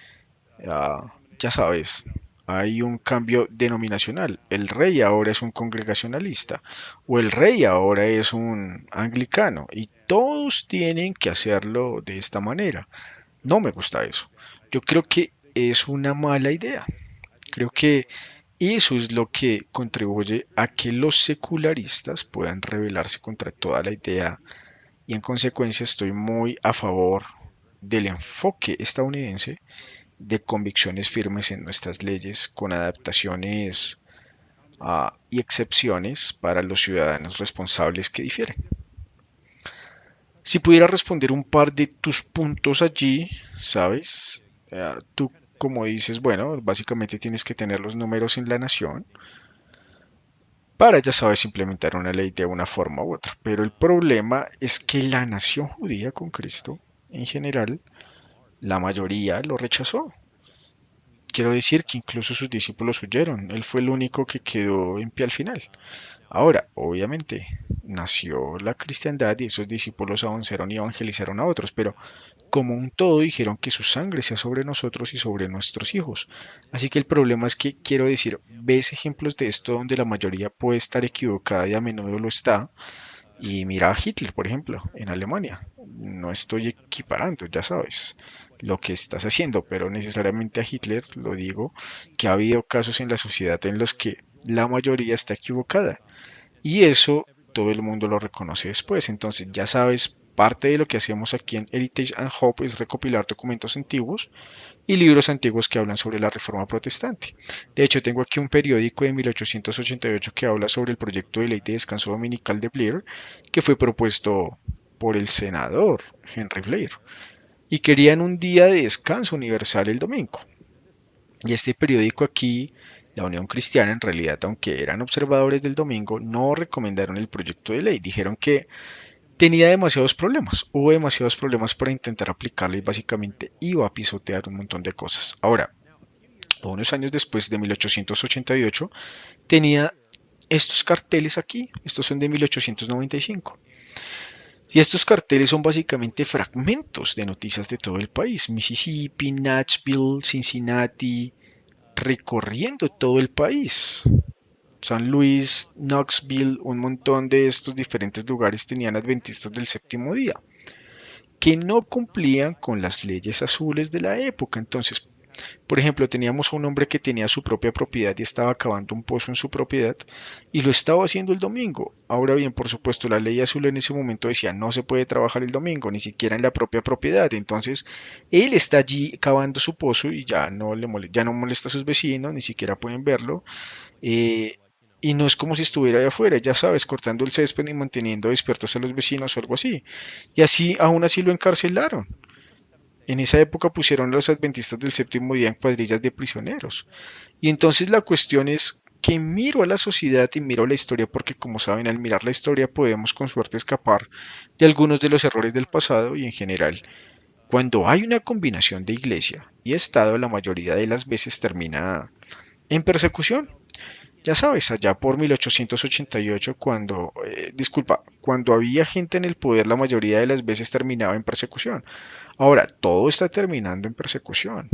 ya sabes, hay un cambio denominacional. El rey ahora es un congregacionalista o el rey ahora es un anglicano y todos tienen que hacerlo de esta manera. No me gusta eso. Yo creo que es una mala idea. Creo que eso es lo que contribuye a que los secularistas puedan rebelarse contra toda la idea y en consecuencia estoy muy a favor del enfoque estadounidense de convicciones firmes en nuestras leyes con adaptaciones y excepciones para los ciudadanos responsables que difieren. Si pudiera responder un par de tus puntos allí, ¿sabes? Tú como dices, bueno, básicamente tienes que tener los números en la nación para, ya sabes, implementar una ley de una forma u otra. Pero el problema es que la nación judía con Cristo, en general, la mayoría lo rechazó. Quiero decir que incluso sus discípulos huyeron. Él fue el único que quedó en pie al final. Ahora, obviamente, nació la cristiandad y esos discípulos avanzaron y evangelizaron a otros, pero como un todo dijeron que su sangre sea sobre nosotros y sobre nuestros hijos. Así que el problema es que, quiero decir, ves ejemplos de esto donde la mayoría puede estar equivocada y a menudo lo está, y mira a Hitler, por ejemplo, en Alemania. No estoy equiparando, ya sabes, lo que estás haciendo, pero necesariamente a Hitler, lo digo, que ha habido casos en la sociedad en los que la mayoría está equivocada. Y eso todo el mundo lo reconoce después. Entonces, ya sabes, parte de lo que hacemos aquí en Heritage and Hope es recopilar documentos antiguos y libros antiguos que hablan sobre la Reforma Protestante. De hecho, tengo aquí un periódico de 1888 que habla sobre el proyecto de ley de descanso dominical de Blair, que fue propuesto por el senador Henry Blair, y querían un día de descanso universal el domingo. Y este periódico aquí, la Unión Cristiana, en realidad, aunque eran observadores del domingo, no recomendaron el proyecto de ley. Dijeron que tenía demasiados problemas, hubo demasiados problemas para intentar aplicarla y básicamente iba a pisotear un montón de cosas. Ahora, unos años después de 1888, tenía estos carteles aquí, estos son de 1895. Y estos carteles son básicamente fragmentos de noticias de todo el país. Mississippi, Nashville, Cincinnati, recorriendo todo el país. San Luis, Knoxville, un montón de estos diferentes lugares tenían adventistas del séptimo día que no cumplían con las leyes azules de la época. Entonces, por ejemplo, teníamos a un hombre que tenía su propia propiedad y estaba cavando un pozo en su propiedad y lo estaba haciendo el domingo. Ahora bien, por supuesto, la ley azul en ese momento decía no se puede trabajar el domingo, ni siquiera en la propia propiedad. Entonces, él está allí cavando su pozo y ya no molesta a sus vecinos, ni siquiera pueden verlo. eh, y no es como si estuviera allá afuera, ya sabes, cortando el césped y manteniendo despiertos a los vecinos o algo así. Y así, aún así lo encarcelaron. En esa época pusieron a los adventistas del séptimo día en cuadrillas de prisioneros. Y entonces la cuestión es que miro a la sociedad y miro la historia porque como saben, al mirar la historia podemos con suerte escapar de algunos de los errores del pasado y en general, cuando hay una combinación de iglesia y Estado, la mayoría de las veces termina en persecución. Ya sabes, allá por 1888, cuando había gente en el poder, la mayoría de las veces terminaba en persecución. Ahora, todo está terminando en persecución.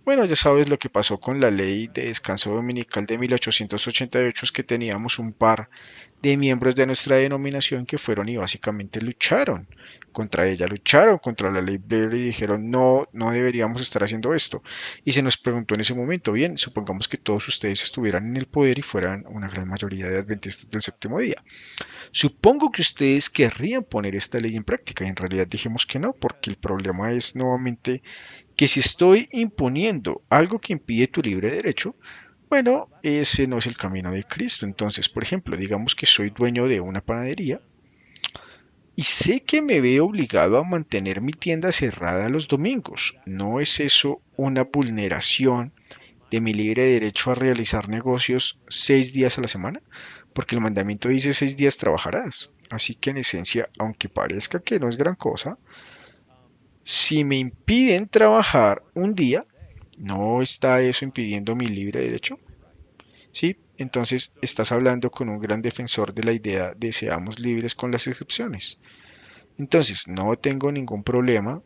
Bueno, ya sabes lo que pasó con la ley de descanso dominical de 1888, es que teníamos un par de miembros de nuestra denominación que fueron y básicamente lucharon contra ella, lucharon contra la ley Blair y dijeron no, no deberíamos estar haciendo esto. Y se nos preguntó en ese momento, bien, supongamos que todos ustedes estuvieran en el poder y fueran una gran mayoría de adventistas del séptimo día. Supongo que ustedes querrían poner esta ley en práctica y en realidad dijimos que no, porque el problema es nuevamente que si estoy imponiendo algo que impide tu libre derecho, bueno, ese no es el camino de Cristo. Entonces, por ejemplo, digamos que soy dueño de una panadería y sé que me veo obligado a mantener mi tienda cerrada los domingos. ¿No es eso una vulneración de mi libre derecho a realizar negocios 6 días a la semana? Porque el mandamiento dice 6 días trabajarás. Así que en esencia, aunque parezca que no es gran cosa, si me impiden trabajar un día, ¿no está eso impidiendo mi libre derecho? Sí, entonces estás hablando con un gran defensor de la idea de seamos libres con las excepciones. Entonces, no tengo ningún problema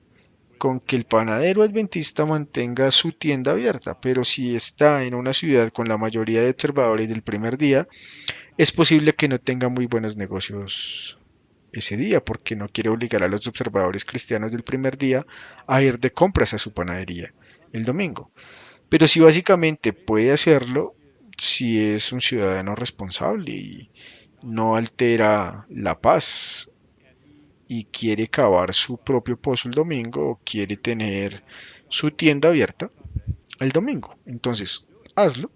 con que el panadero adventista mantenga su tienda abierta, pero si está en una ciudad con la mayoría de observadores del primer día, es posible que no tenga muy buenos negocios ese día, porque no quiere obligar a los observadores cristianos del primer día a ir de compras a su panadería el domingo. Pero si básicamente puede hacerlo, si es un ciudadano responsable y no altera la paz y quiere cavar su propio pozo el domingo o quiere tener su tienda abierta el domingo. Entonces, hazlo.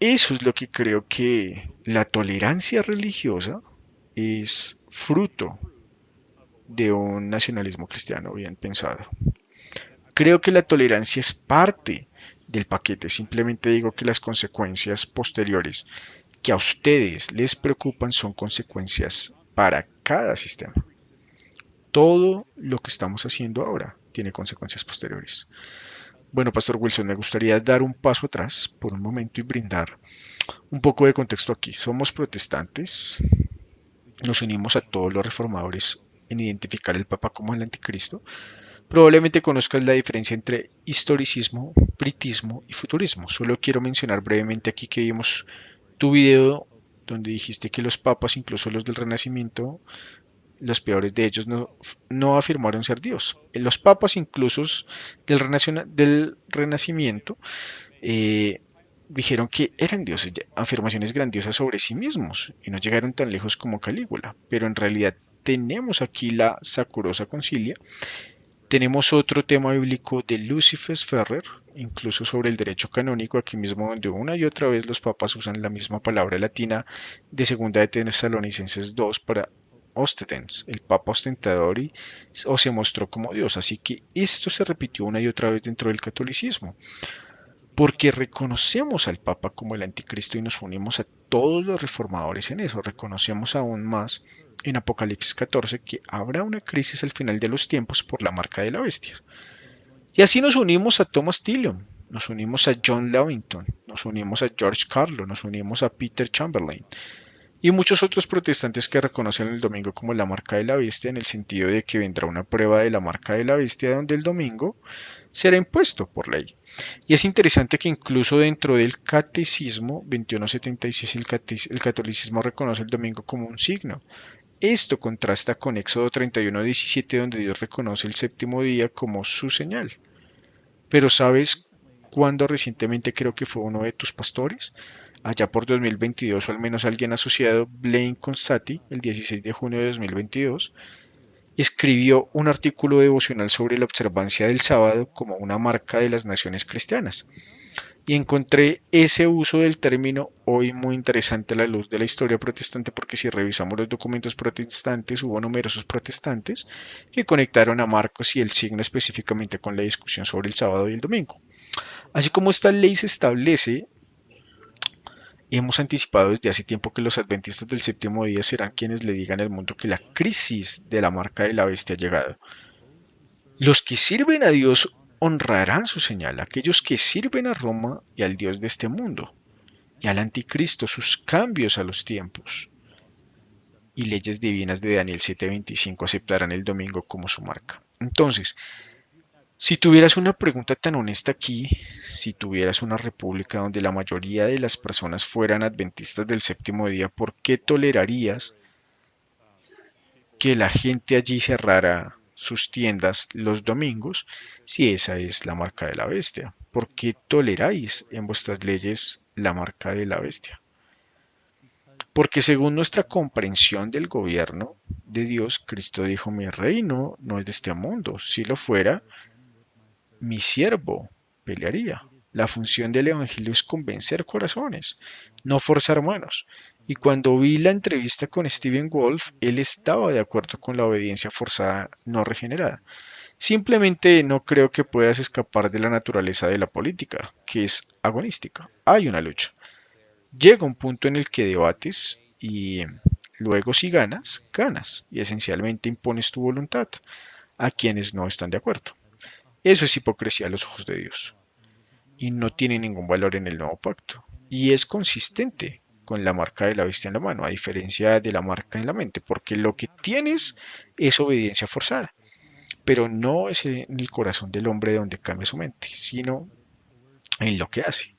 Eso es lo que creo que la tolerancia religiosa es fruto de un nacionalismo cristiano bien pensado. Creo que la tolerancia es parte del paquete. Simplemente digo que las consecuencias posteriores que a ustedes les preocupan son consecuencias para cada sistema. Todo lo que estamos haciendo ahora tiene consecuencias posteriores. Bueno, Pastor Wilson, me gustaría dar un paso atrás por un momento y brindar un poco de contexto aquí. Somos protestantes, nos unimos a todos los reformadores en identificar al Papa como el anticristo. Probablemente conozcas la diferencia entre historicismo, pritismo y futurismo. Solo quiero mencionar brevemente aquí que vimos tu video donde dijiste que los papas, incluso los del Renacimiento, los peores de ellos no afirmaron ser Dios. Los papas, incluso del Renacimiento, eh, dijeron que eran dioses, afirmaciones grandiosas sobre sí mismos, y no llegaron tan lejos como Calígula. Pero en realidad tenemos aquí la Sacrosa Concilia. Tenemos otro tema bíblico de Lucifer Ferrer, incluso sobre el derecho canónico, aquí mismo donde una y otra vez los papas usan la misma palabra latina de segunda de Tesalonicenses 2 para ostentens, el papa ostentador o se mostró como Dios. Así que esto se repitió una y otra vez dentro del catolicismo. porque reconocemos al Papa como el anticristo y nos unimos a todos los reformadores en eso. Reconocemos aún más en Apocalipsis 14 que habrá una crisis al final de los tiempos por la marca de la bestia. Y así nos unimos a Thomas Tillion, nos unimos a John Lewington, nos unimos a George Carlo, nos unimos a Peter Chamberlain y muchos otros protestantes que reconocen el domingo como la marca de la bestia en el sentido de que vendrá una prueba de la marca de la bestia donde el domingo será impuesto por ley. Y es interesante que incluso dentro del catecismo 2176 el catolicismo reconoce el domingo como un signo. Esto contrasta con Éxodo 31:17 donde Dios reconoce el séptimo día como su señal. Pero ¿sabes cuándo recientemente creo que fue uno de tus pastores? Allá por 2022 o al menos alguien asociado, Blaine Constati, el 16 de junio de 2022, escribió un artículo devocional sobre la observancia del sábado como una marca de las naciones cristianas. Y encontré ese uso del término hoy muy interesante a la luz de la historia protestante porque si revisamos los documentos protestantes hubo numerosos protestantes que conectaron a Marcos y el signo específicamente con la discusión sobre el sábado y el domingo. Así como esta ley se establece, hemos anticipado desde hace tiempo que los adventistas del séptimo día serán quienes le digan al mundo que la crisis de la marca de la bestia ha llegado. Los que sirven a Dios honrarán su señal, aquellos que sirven a Roma y al Dios de este mundo, y al anticristo sus cambios a los tiempos y leyes divinas de Daniel 7:25 aceptarán el domingo como su marca. Entonces, si tuvieras una pregunta tan honesta aquí, si tuvieras una república donde la mayoría de las personas fueran adventistas del séptimo día, ¿por qué tolerarías que la gente allí cerrara sus tiendas los domingos si esa es la marca de la bestia? ¿Por qué toleráis en vuestras leyes la marca de la bestia? Porque según nuestra comprensión del gobierno de Dios, Cristo dijo, mi reino no es de este mundo. Si lo fuera, mi siervo pelearía. La función del Evangelio es convencer corazones, no forzar manos. Y cuando vi la entrevista con Stephen Wolf, él estaba de acuerdo con la obediencia forzada no regenerada. Simplemente no creo que puedas escapar de la naturaleza de la política, que es agonística. Hay una lucha. Llega un punto en el que debates y luego si ganas, ganas y esencialmente impones tu voluntad a quienes no están de acuerdo. Eso es hipocresía a los ojos de Dios y no tiene ningún valor en el nuevo pacto y es consistente con la marca de la bestia en la mano, a diferencia de la marca en la mente, porque lo que tienes es obediencia forzada, pero no es en el corazón del hombre donde cambia su mente, sino en lo que hace.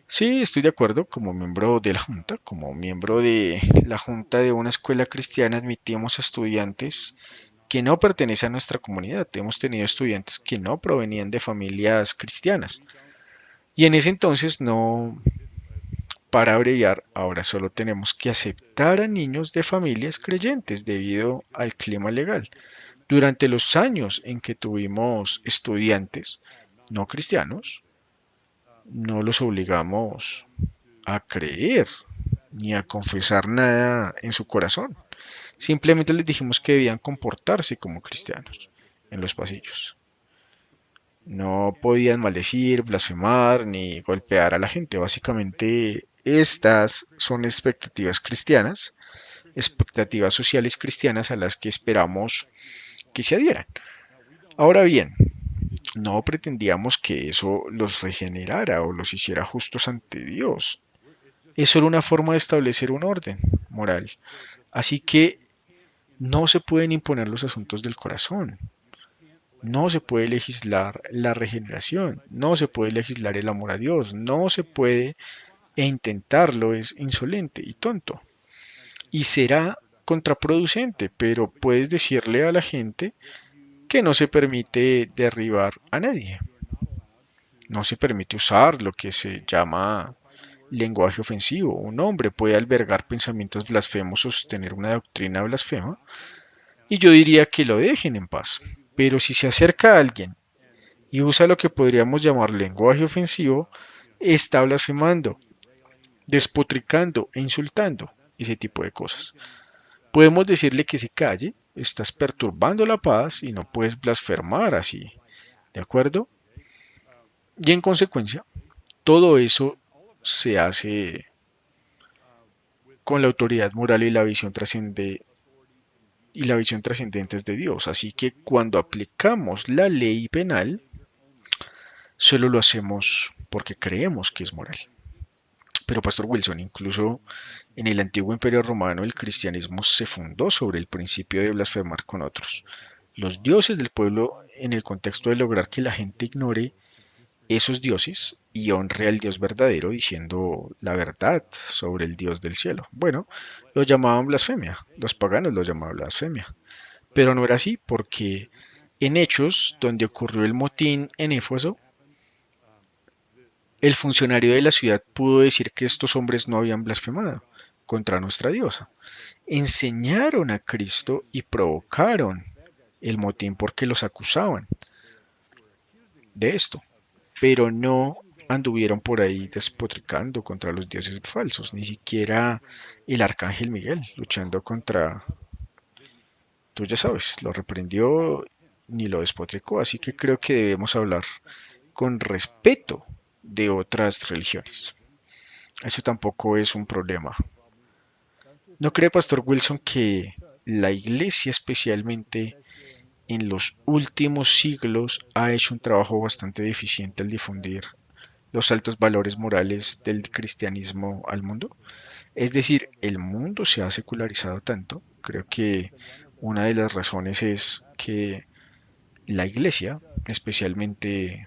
Sí, estoy de acuerdo. Como miembro de la Junta, como miembro de la Junta de una escuela cristiana, admitimos a estudiantes que no pertenecen a nuestra comunidad. Hemos tenido estudiantes que no provenían de familias cristianas. Y en ese entonces no, para abreviar, ahora solo tenemos que aceptar a niños de familias creyentes debido al clima legal. Durante los años en que tuvimos estudiantes no cristianos, no los obligamos a creer ni a confesar nada en su corazón. Simplemente les dijimos que debían comportarse como cristianos en los pasillos. No podían maldecir, blasfemar ni golpear a la gente. Básicamente, estas son expectativas cristianas, expectativas sociales cristianas a las que esperamos que se adhieran. Ahora bien, no pretendíamos que eso los regenerara o los hiciera justos ante Dios. Es solo una forma de establecer un orden moral. Así que no se pueden imponer los asuntos del corazón. No se puede legislar la regeneración. No se puede legislar el amor a Dios. No se puede e intentarlo es insolente y tonto. Y será contraproducente, pero puedes decirle a la gente que no se permite derribar a nadie. No se permite usar lo que se llama lenguaje ofensivo. Un hombre puede albergar pensamientos blasfemos o sostener una doctrina blasfema, y yo diría que lo dejen en paz. Pero si se acerca a alguien y usa lo que podríamos llamar lenguaje ofensivo, está blasfemando, despotricando e insultando, ese tipo de cosas. Podemos decirle que se calle, estás perturbando la paz y no puedes blasfemar así. ¿De acuerdo? Y en consecuencia, todo eso se hace con la autoridad moral y la visión trascendente de Dios. Así que cuando aplicamos la ley penal, solo lo hacemos porque creemos que es moral. Pero Pastor Wilson, incluso en el antiguo Imperio Romano el cristianismo se fundó sobre el principio de blasfemar con otros. Los dioses del pueblo en el contexto de lograr que la gente ignore esos dioses y honre al Dios verdadero diciendo la verdad sobre el Dios del cielo. Bueno, lo llamaban blasfemia, los paganos lo llamaban blasfemia, pero no era así porque en Hechos, donde ocurrió el motín en Éfeso, el funcionario de la ciudad pudo decir que estos hombres no habían blasfemado contra nuestra diosa. Enseñaron a Cristo y provocaron el motín porque los acusaban de esto, pero no anduvieron por ahí despotricando contra los dioses falsos, ni siquiera el arcángel Miguel luchando contra, tú ya sabes, lo reprendió ni lo despotricó, así que creo que debemos hablar con respeto de otras religiones. Eso tampoco es un problema. ¿No cree, Pastor Wilson, que la Iglesia, especialmente en los últimos siglos, ha hecho un trabajo bastante deficiente al difundir los altos valores morales del cristianismo al mundo? Es decir, el mundo se ha secularizado tanto. Creo que una de las razones es que la Iglesia, especialmente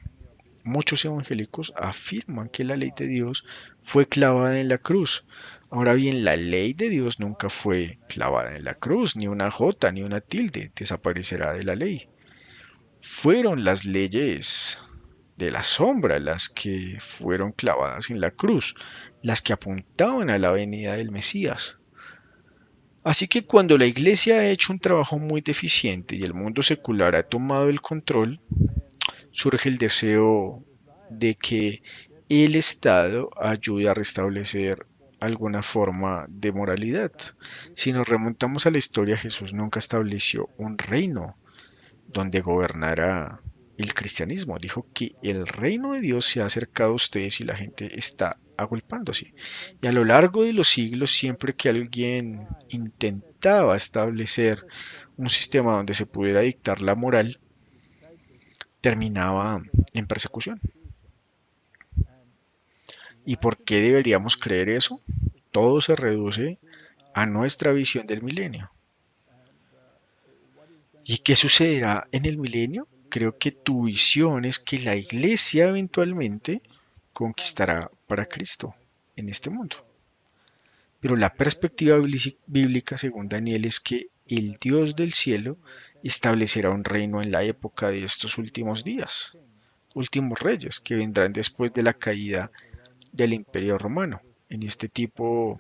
muchos evangélicos, afirman que la ley de Dios fue clavada en la cruz. Ahora bien, la ley de Dios nunca fue clavada en la cruz, ni una jota, ni una tilde desaparecerá de la ley. Fueron las leyes de la sombra las que fueron clavadas en la cruz, las que apuntaban a la venida del Mesías. Así que cuando la Iglesia ha hecho un trabajo muy deficiente y el mundo secular ha tomado el control, surge el deseo de que el Estado ayude a restablecer alguna forma de moralidad. Si nos remontamos a la historia, Jesús nunca estableció un reino donde gobernara el cristianismo. Dijo que el reino de Dios se ha acercado a ustedes y la gente está agolpándose. Y a lo largo de los siglos, siempre que alguien intentaba establecer un sistema donde se pudiera dictar la moral, terminaba en persecución. ¿Y por qué deberíamos creer eso? Todo se reduce a nuestra visión del milenio. ¿Y qué sucederá en el milenio? Creo que tu visión es que la iglesia eventualmente conquistará para Cristo en este mundo. Pero la perspectiva bíblica, según Daniel, es que el Dios del cielo establecerá un reino en la época de estos últimos días, últimos reyes que vendrán después de la caída del Imperio Romano, en este tipo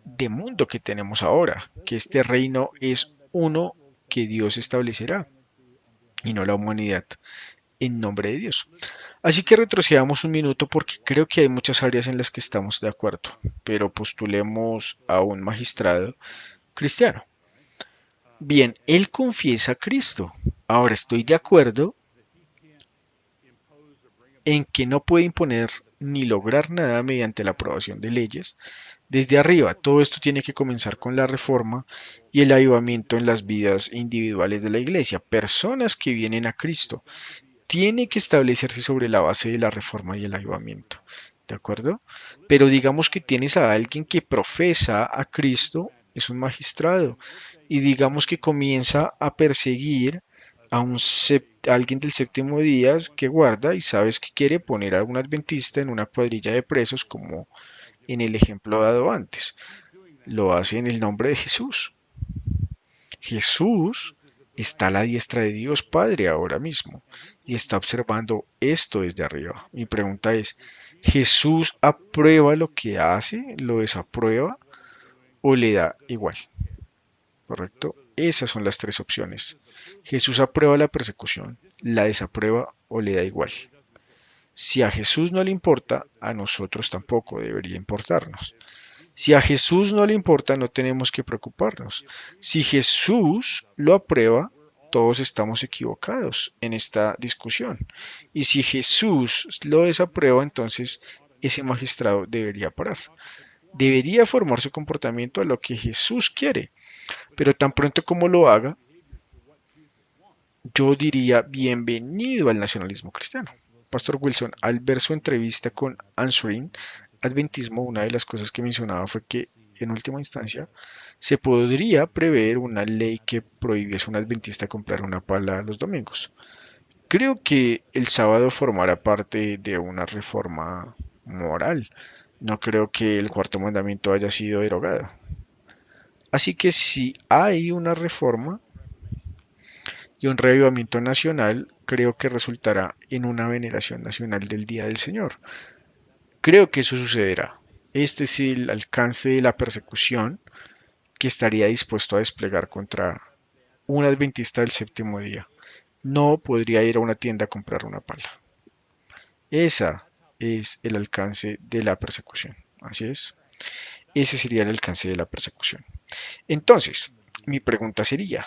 de mundo que tenemos ahora, que este reino es uno que Dios establecerá y no la humanidad en nombre de Dios. Así que retrocedamos un minuto porque creo que hay muchas áreas en las que estamos de acuerdo, pero postulemos a un magistrado cristiano. Bien, él confiesa a Cristo. Ahora estoy de acuerdo en que no puede imponer ni lograr nada mediante la aprobación de leyes desde arriba. Todo esto tiene que comenzar con la reforma y el avivamiento en las vidas individuales de la iglesia. Personas que vienen a Cristo tiene que establecerse sobre la base de la reforma y el avivamiento. ¿De acuerdo? Pero digamos que tienes a alguien que profesa a Cristo, es un magistrado, y digamos que comienza a perseguir a alguien del séptimo día que guarda y sabes que quiere poner a un adventista en una cuadrilla de presos como en el ejemplo dado antes. Lo hace en el nombre de Jesús. Jesús está a la diestra de Dios Padre ahora mismo y está observando esto desde arriba. Mi pregunta es, ¿Jesús aprueba lo que hace, lo desaprueba o le da igual? ¿Correcto? Esas son las tres opciones. Jesús aprueba la persecución, la desaprueba o le da igual. Si a Jesús no le importa, a nosotros tampoco debería importarnos. Si a Jesús no le importa, no tenemos que preocuparnos. Si Jesús lo aprueba, todos estamos equivocados en esta discusión. Y si Jesús lo desaprueba, entonces ese magistrado debería parar. Debería formar su comportamiento a lo que Jesús quiere, pero tan pronto como lo haga, yo diría bienvenido al nacionalismo cristiano. Pastor Wilson, al ver su entrevista con Answering Adventismo, una de las cosas que mencionaba fue que, en última instancia, se podría prever una ley que prohibiese a un adventista comprar una pala los domingos. Creo que el sábado formará parte de una reforma moral. No creo que el cuarto mandamiento haya sido derogado. Así que si hay una reforma y un reavivamiento nacional, creo que resultará en una veneración nacional del Día del Señor. Creo que eso sucederá. Este es el alcance de la persecución que estaría dispuesto a desplegar contra un adventista del séptimo día. No podría ir a una tienda a comprar una pala. Esa es el alcance de la persecución. Así es. Ese sería el alcance de la persecución. Entonces, mi pregunta sería,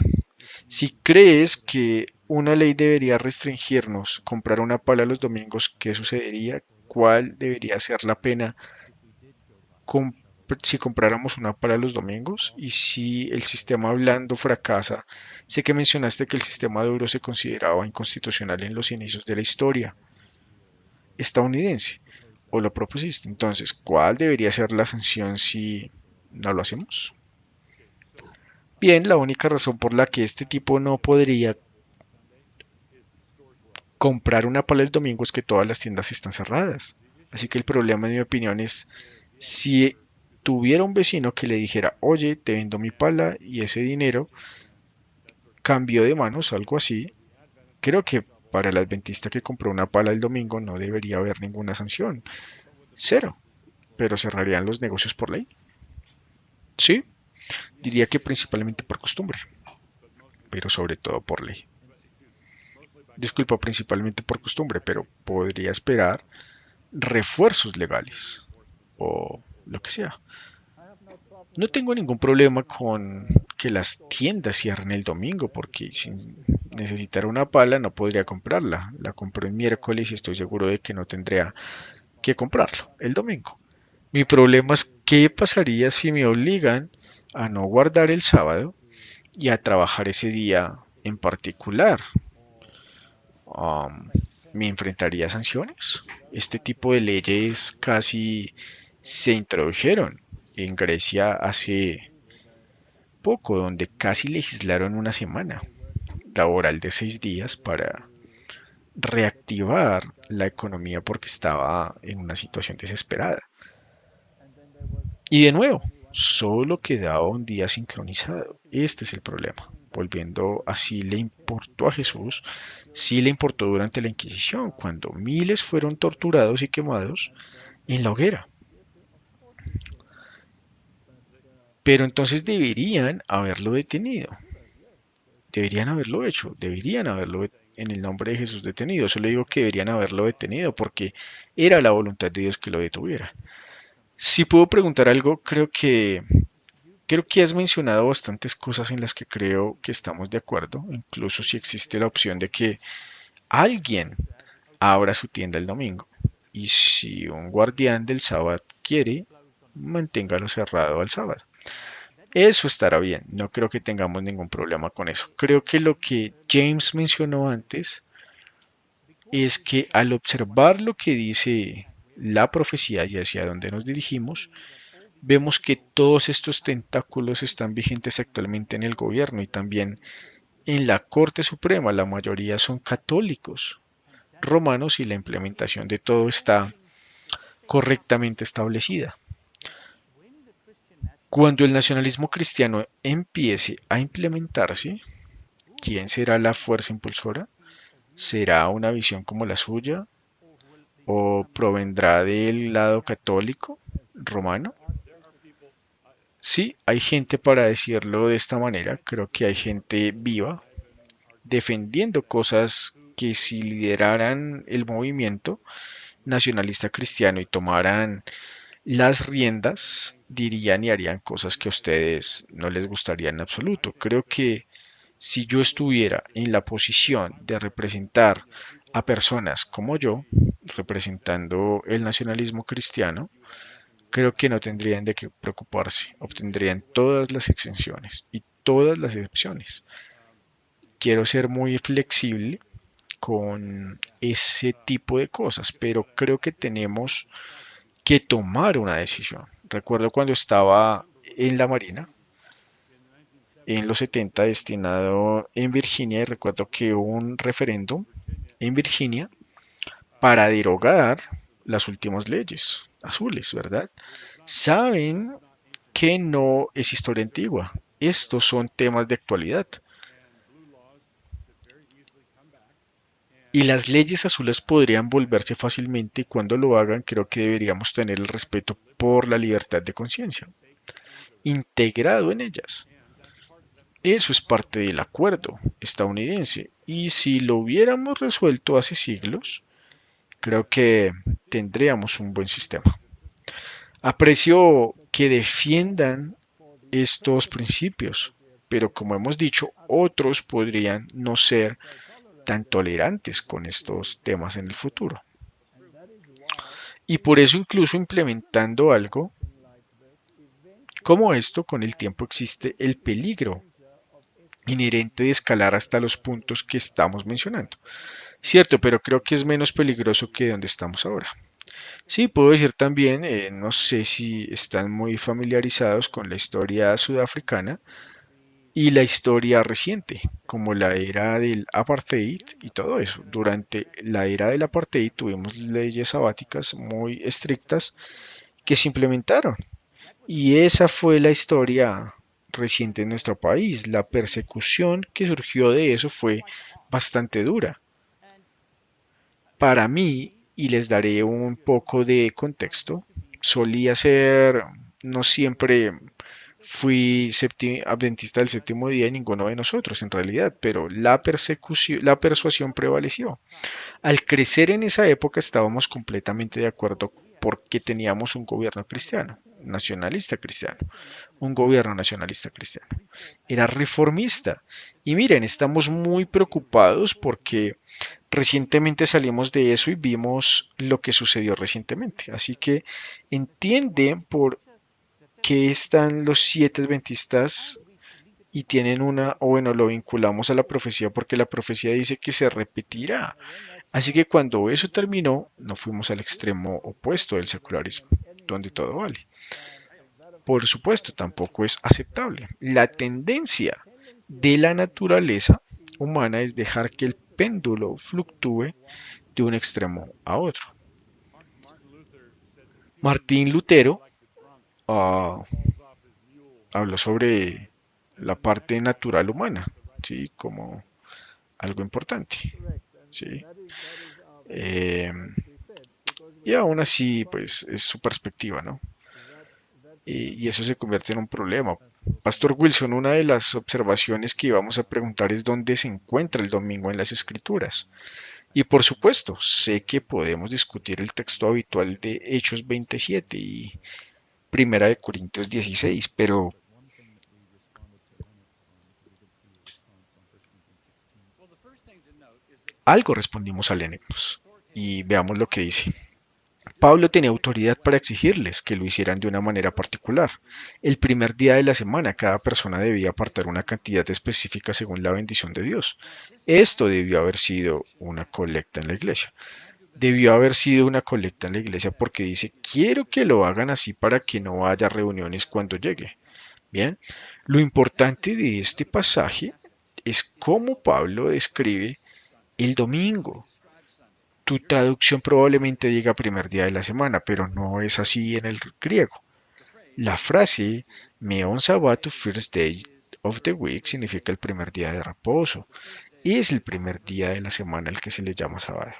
si crees que una ley debería restringirnos comprar una pala los domingos, ¿qué sucedería? ¿Cuál debería ser la pena com- si compráramos una pala los domingos? Y si el sistema blando fracasa, sé que mencionaste que el sistema duro se consideraba inconstitucional en los inicios de la historia estadounidense, o lo propusiste. Entonces, ¿cuál debería ser la sanción si no lo hacemos? Bien, la única razón por la que este tipo no podría comprar una pala el domingo es que todas las tiendas están cerradas. Así que el problema, en mi opinión, es si tuviera un vecino que le dijera, oye, te vendo mi pala y ese dinero cambió de manos, algo así, creo que para el adventista que compró una pala el domingo no debería haber ninguna sanción. Cero. Pero cerrarían los negocios por ley. Sí, diría que principalmente por costumbre, pero sobre todo por ley. Disculpa, principalmente por costumbre, pero podría esperar refuerzos legales o lo que sea. No tengo ningún problema con que las tiendas cierren el domingo, porque si necesitara una pala no podría comprarla. La compré el miércoles y estoy seguro de que no tendría que comprarlo el domingo. Mi problema es qué pasaría si me obligan a no guardar el sábado y a trabajar ese día en particular. Um, ¿Me enfrentaría a sanciones? Este tipo de leyes casi se introdujeron en Grecia hace poco, donde casi legislaron una semana laboral de 6 días para reactivar la economía porque estaba en una situación desesperada. Y de nuevo, solo quedaba un día sincronizado. Este es el problema. Volviendo así le importó a Jesús, sí le importó durante la Inquisición, cuando miles fueron torturados y quemados en la hoguera. Pero entonces deberían haberlo detenido. Deberían haberlo hecho. Deberían haberlo en el nombre de Jesús detenido. Solo digo que deberían haberlo detenido porque era la voluntad de Dios que lo detuviera. Si puedo preguntar algo, creo que has mencionado bastantes cosas en las que creo que estamos de acuerdo, incluso si existe la opción de que alguien abra su tienda el domingo. Y si un guardián del sábado quiere, manténgalo cerrado al sábado. Eso estará bien, no creo que tengamos ningún problema con eso. Creo que lo que James mencionó antes es que al observar lo que dice la profecía y hacia dónde nos dirigimos, vemos que todos estos tentáculos están vigentes actualmente en el gobierno y también en la Corte Suprema. La mayoría son católicos romanos y la implementación de todo está correctamente establecida. Cuando el nacionalismo cristiano empiece a implementarse, ¿quién será la fuerza impulsora? ¿Será una visión como la suya o provendrá del lado católico romano? Sí, hay gente para decirlo de esta manera. Creo que hay gente viva defendiendo cosas que si lideraran el movimiento nacionalista cristiano y tomaran las riendas, dirían y harían cosas que a ustedes no les gustaría en absoluto. Creo que Si yo estuviera en la posición de representar a personas como yo, representando el nacionalismo cristiano, creo que no tendrían de qué preocuparse, obtendrían todas las exenciones y todas las excepciones. Quiero ser muy flexible con ese tipo de cosas, pero creo que tenemos que tomar una decisión. Recuerdo cuando estaba en la Marina, en los 70, destinado en Virginia, y recuerdo que hubo un referéndum en Virginia para derogar las últimas leyes azules, ¿verdad? Saben que no es historia antigua. Estos son temas de actualidad. Y las leyes azules podrían volverse fácilmente y cuando lo hagan creo que deberíamos tener el respeto por la libertad de conciencia, integrado en ellas. Eso es parte del acuerdo estadounidense. Y si lo hubiéramos resuelto hace siglos, creo que tendríamos un buen sistema. Aprecio que defiendan estos principios, pero como hemos dicho, otros podrían no ser tan tolerantes con estos temas en el futuro. Y por eso incluso implementando algo como esto, con el tiempo existe el peligro inherente de escalar hasta los puntos que estamos mencionando. Cierto, pero creo que es menos peligroso que donde estamos ahora. Sí, puedo decir también, no sé si están muy familiarizados con la historia sudafricana y la historia reciente, como la era del apartheid y todo eso. Durante la era del apartheid tuvimos leyes sabáticas muy estrictas que se implementaron. Y esa fue la historia reciente en nuestro país. La persecución que surgió de eso fue bastante dura. Para mí, y les daré un poco de contexto, solía ser, no siempre fui adventista del séptimo día y ninguno de nosotros en realidad, pero la persecución, la persuasión prevaleció. Al crecer en esa época estábamos completamente de acuerdo porque teníamos un gobierno cristiano, nacionalista cristiano, un gobierno nacionalista cristiano. Era reformista. Y miren, estamos muy preocupados porque recientemente salimos de eso y vimos lo que sucedió recientemente. Así que entienden por qué están los siete adventistas y tienen una, o bueno, lo vinculamos a la profecía porque la profecía dice que se repetirá. Así que cuando eso terminó, nos fuimos al extremo opuesto del secularismo, donde todo vale. Por supuesto, tampoco es aceptable. La tendencia de la naturaleza humana es dejar que el péndulo fluctúe de un extremo a otro. Martín Lutero ah, habló sobre la parte natural humana, ¿sí? Como algo importante, ¿sí? Eh, y aún así, pues es su perspectiva, ¿no? Y eso se convierte en un problema. Pastor Wilson, una de las observaciones que íbamos a preguntar es dónde se encuentra el domingo en las escrituras. Y por supuesto, sé que podemos discutir el texto habitual de Hechos 27 y Primera de Corintios 16, pero algo respondimos al Enigmas. Y veamos lo que dice. Pablo tenía autoridad para exigirles que lo hicieran de una manera particular. El primer día de la semana cada persona debía apartar una cantidad específica según la bendición de Dios. Esto debió haber sido una colecta en la iglesia. Debió haber sido una colecta en la iglesia porque dice, quiero que lo hagan así para que no haya reuniones cuando llegue. Bien, lo importante de este pasaje es cómo Pablo describe el domingo. Tu traducción probablemente diga primer día de la semana, pero no es así en el griego. La frase Meon Sabbath First Day of the Week significa el primer día de reposo. Es el primer día de la semana el que se le llama sábado.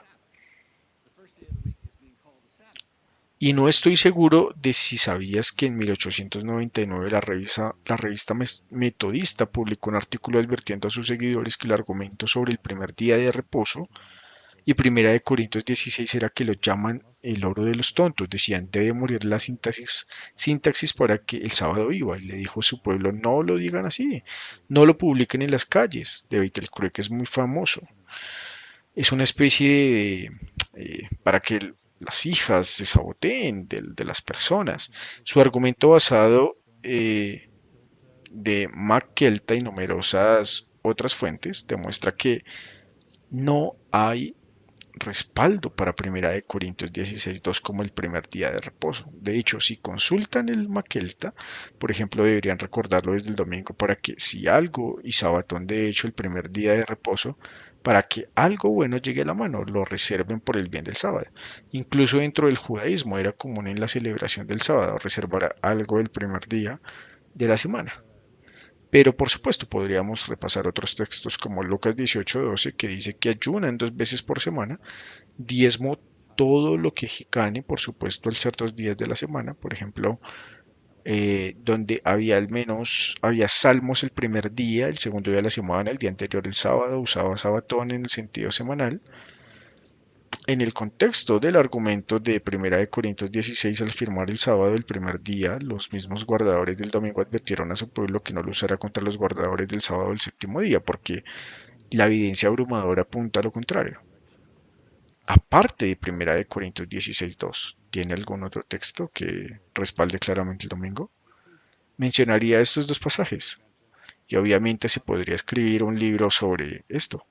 Y no estoy seguro de si sabías que en 1899 la revista Metodista publicó un artículo advirtiendo a sus seguidores que el argumento sobre el primer día de reposo Y Primera de Corintios 16 era que lo llaman el oro de los tontos. Decían, debe morir la sintaxis para que el sábado viva. Y le dijo a su pueblo, no lo digan así, no lo publiquen en las calles. De Beit que es muy famoso. Es una especie para que las hijas se saboteen de las personas. Su argumento basado de McKelta y numerosas otras fuentes demuestra que no hay respaldo para Primera de Corintios 16:2 como el primer día de reposo. De hecho, si consultan el Maquelta, por ejemplo, deberían recordarlo desde el domingo para que si algo y sabatón de hecho el primer día de reposo, para que algo bueno llegue a la mano, lo reserven por el bien del sábado. Incluso dentro del judaísmo era común en la celebración del sábado reservar algo del primer día de la semana. Pero por supuesto podríamos repasar otros textos como Lucas 18:12 que dice que ayunan 2 veces por semana, diezmo todo lo que gane, por supuesto, al ser 2 días de la semana, por ejemplo, donde había al menos, había salmos el primer día, el segundo día de la semana, el día anterior el sábado, usaba sabatón en el sentido semanal. En el contexto del argumento de Primera de Corintios 16, al firmar el sábado el primer día, los mismos guardadores del domingo advirtieron a su pueblo que no lo usara contra los guardadores del sábado del séptimo día, porque la evidencia abrumadora apunta a lo contrario. Aparte de Primera de Corintios 16:2, ¿tiene algún otro texto que respalde claramente el domingo? Mencionaría estos dos pasajes y obviamente se podría escribir un libro sobre esto.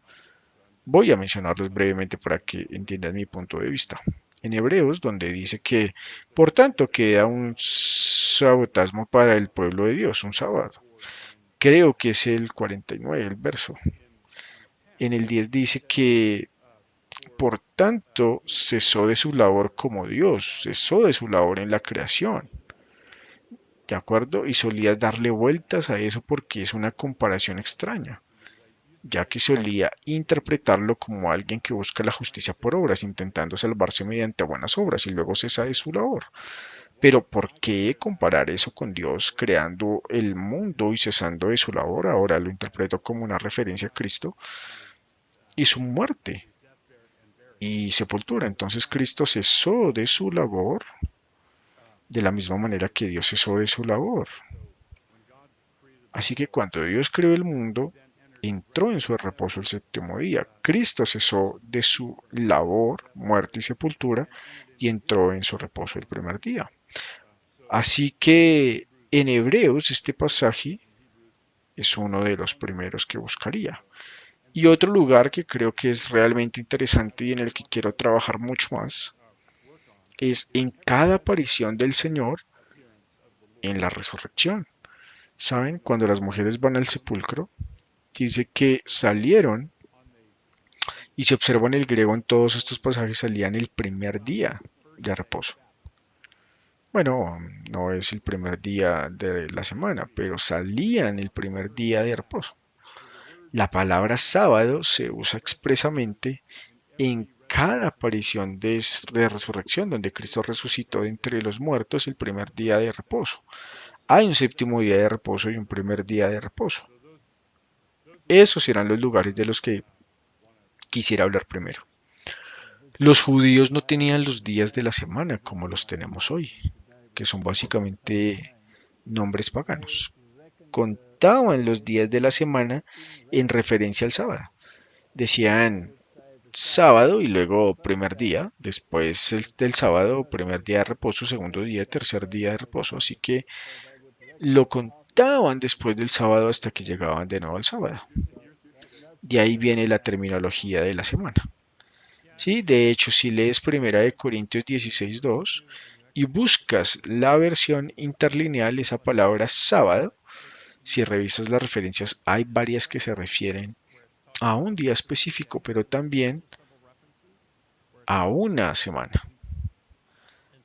Voy a mencionarlos brevemente para que entiendan mi punto de vista. En Hebreos, donde dice que, por tanto, queda un sabatismo para el pueblo de Dios, un sábado. Creo que es el 49, el verso. En el 10 dice que por tanto, cesó de su labor como Dios, cesó de su labor en la creación, ¿de acuerdo? Y solía darle vueltas a eso porque es una comparación extraña, ya que solía interpretarlo como alguien que busca la justicia por obras, intentando salvarse mediante buenas obras y luego cesa de su labor. Pero ¿por qué comparar eso con Dios creando el mundo y cesando de su labor? Ahora lo interpreto como una referencia a Cristo y su muerte y sepultura. Entonces Cristo cesó de su labor de la misma manera que Dios cesó de su labor. Así que cuando Dios creó el mundo, entró en su reposo el séptimo día. Cristo cesó de su labor, muerte y sepultura, y entró en su reposo el primer día. Así que en Hebreos este pasaje es uno de los primeros que buscaría. Y otro lugar que creo que es realmente interesante y en el que quiero trabajar mucho más es en cada aparición del Señor en la resurrección. ¿Saben? Cuando las mujeres van al sepulcro, dice que salieron y se observa en el griego en todos estos pasajes salían el primer día de reposo. Bueno, no es el primer día de la semana, pero salían el primer día de reposo. La palabra sábado se usa expresamente en cada aparición de resurrección, donde Cristo resucitó de entre los muertos el primer día de reposo. Hay un séptimo día de reposo y un primer día de reposo. Esos serán los lugares de los que quisiera hablar primero. Los judíos no tenían los días de la semana como los tenemos hoy, que son básicamente nombres paganos. Contaban los días de la semana en referencia al sábado. Decían sábado y luego primer día, después del sábado, primer día de reposo, segundo día, tercer día de reposo. Así que lo contaban después del sábado hasta que llegaban de nuevo al sábado. De ahí viene la terminología de la semana. Sí, de hecho, si lees Primera de Corintios 16:2 y buscas la versión interlineal, esa palabra sábado, si revisas las referencias, hay varias que se refieren a un día específico, pero también a una semana.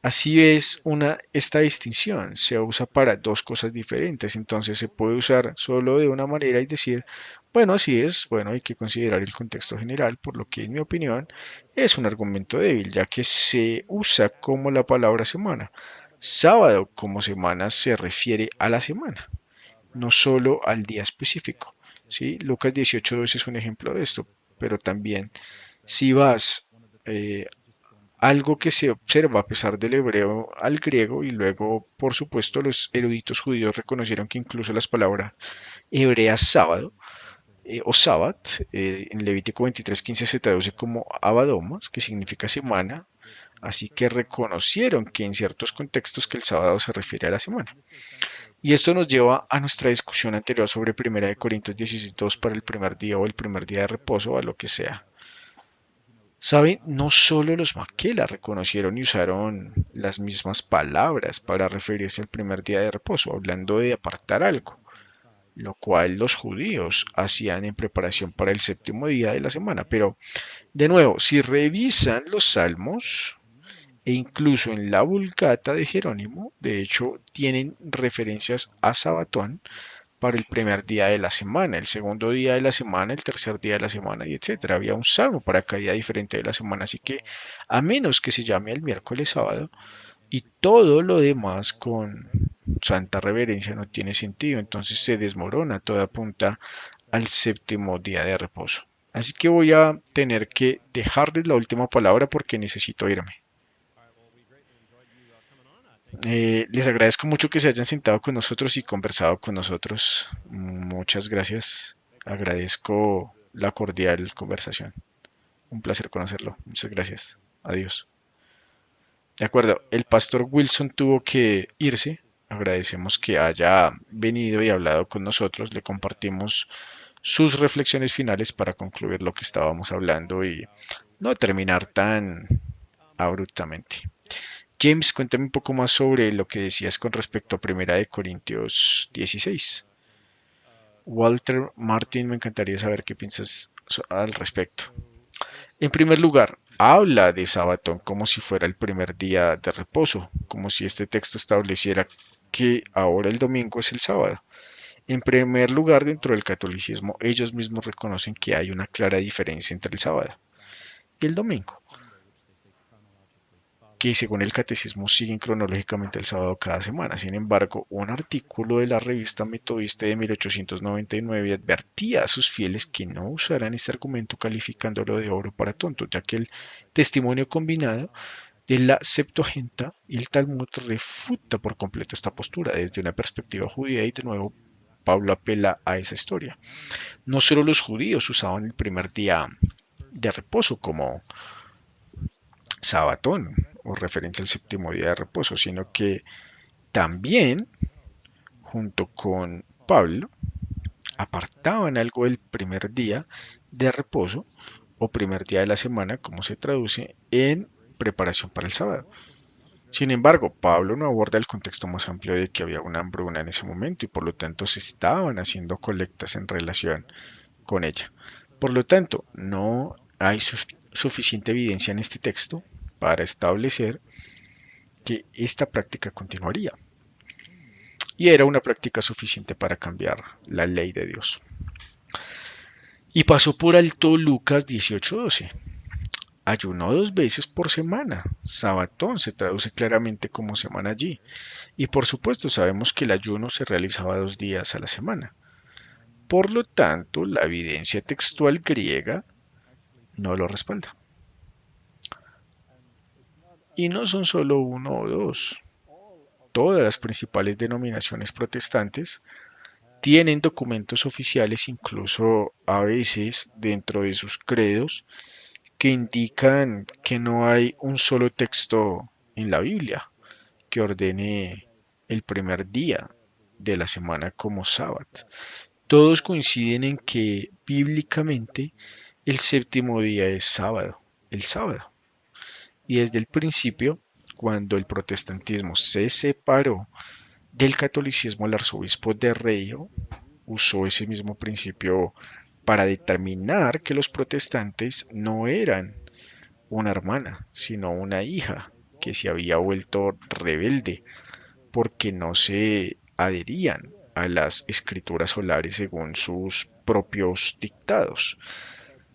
Así es esta distinción, se usa para dos cosas diferentes, entonces se puede usar solo de una manera y decir, bueno, así es, bueno, hay que considerar el contexto general, por lo que en mi opinión es un argumento débil, ya que se usa como la palabra semana. Sábado como semana se refiere a la semana, no solo al día específico. ¿Sí? Lucas 18:2 es un ejemplo de esto, pero también Si vas eh, algo que se observa a pesar del hebreo al griego y luego, por supuesto, los eruditos judíos reconocieron que incluso las palabras hebreas sábado o Sabbat, en Levítico 23:15 se traduce como abadomas, que significa semana, así que reconocieron que en ciertos contextos que el sábado se refiere a la semana. Y esto nos lleva a nuestra discusión anterior sobre 1 Corintios 16:2 para el primer día o el primer día de reposo o a lo que sea. ¿Saben? No solo los maquelas reconocieron y usaron las mismas palabras para referirse al primer día de reposo, hablando de apartar algo, lo cual los judíos hacían en preparación para el séptimo día de la semana. Pero, de nuevo, si revisan los salmos, e incluso en la Vulgata de Jerónimo, de hecho, tienen referencias a Sabatón para el primer día de la semana, el segundo día de la semana, el tercer día de la semana, y etcétera. Había un salmo para cada día diferente de la semana, así que a menos que se llame el miércoles sábado, y todo lo demás con santa reverencia no tiene sentido, entonces se desmorona, toda apunta al séptimo día de reposo. Así que voy a tener que dejarles la última palabra porque necesito irme. Les agradezco mucho que se hayan sentado con nosotros y conversado con nosotros. Muchas gracias. Agradezco la cordial conversación. Un placer conocerlo. Muchas gracias. Adiós. De acuerdo, el pastor Wilson tuvo que irse. Agradecemos que haya venido y hablado con nosotros. Le compartimos sus reflexiones finales para concluir lo que estábamos hablando y no terminar tan abruptamente. James, cuéntame un poco más sobre lo que decías con respecto a Primera de Corintios 16. Walter Martin, me encantaría saber qué piensas al respecto. En primer lugar, habla de Sabatón como si fuera el primer día de reposo, como si este texto estableciera que ahora el domingo es el sábado. En primer lugar, dentro del catolicismo, ellos mismos reconocen que hay una clara diferencia entre el sábado y el domingo, que según el catecismo siguen cronológicamente el sábado cada semana. Sin embargo, un artículo de la revista Metodista de 1899 advertía a sus fieles que no usaran este argumento calificándolo de oro para tontos, ya que el testimonio combinado de la Septuaginta y el Talmud refuta por completo esta postura desde una perspectiva judía y de nuevo Pablo apela a esa historia. No solo los judíos usaban el primer día de reposo como sabatón o referencia al séptimo día de reposo, sino que también, junto con Pablo, apartaban algo del primer día de reposo o primer día de la semana, como se traduce en preparación para el sábado. Sin embargo, Pablo no aborda el contexto más amplio de que había una hambruna en ese momento y por lo tanto se estaban haciendo colectas en relación con ella. Por lo tanto, no hay suficiente evidencia en este texto para establecer que esta práctica continuaría. Y era una práctica suficiente para cambiar la ley de Dios. Y pasó por alto Lucas 18:12. Ayunó 2 veces por semana. Sabatón se traduce claramente como semana allí. Y por supuesto sabemos que el ayuno se realizaba 2 días a la semana. Por lo tanto, la evidencia textual griega no lo respalda. Y no son solo uno o dos. Todas las principales denominaciones protestantes tienen documentos oficiales, incluso a veces dentro de sus credos, que indican que no hay un solo texto en la Biblia que ordene el primer día de la semana como sábado. Todos coinciden en que bíblicamente el séptimo día es sábado, el sábado. Y desde el principio, cuando el protestantismo se separó del catolicismo, el arzobispo de Reio usó ese mismo principio para determinar que los protestantes no eran una hermana, sino una hija que se había vuelto rebelde porque no se adherían a las escrituras solares según sus propios dictados,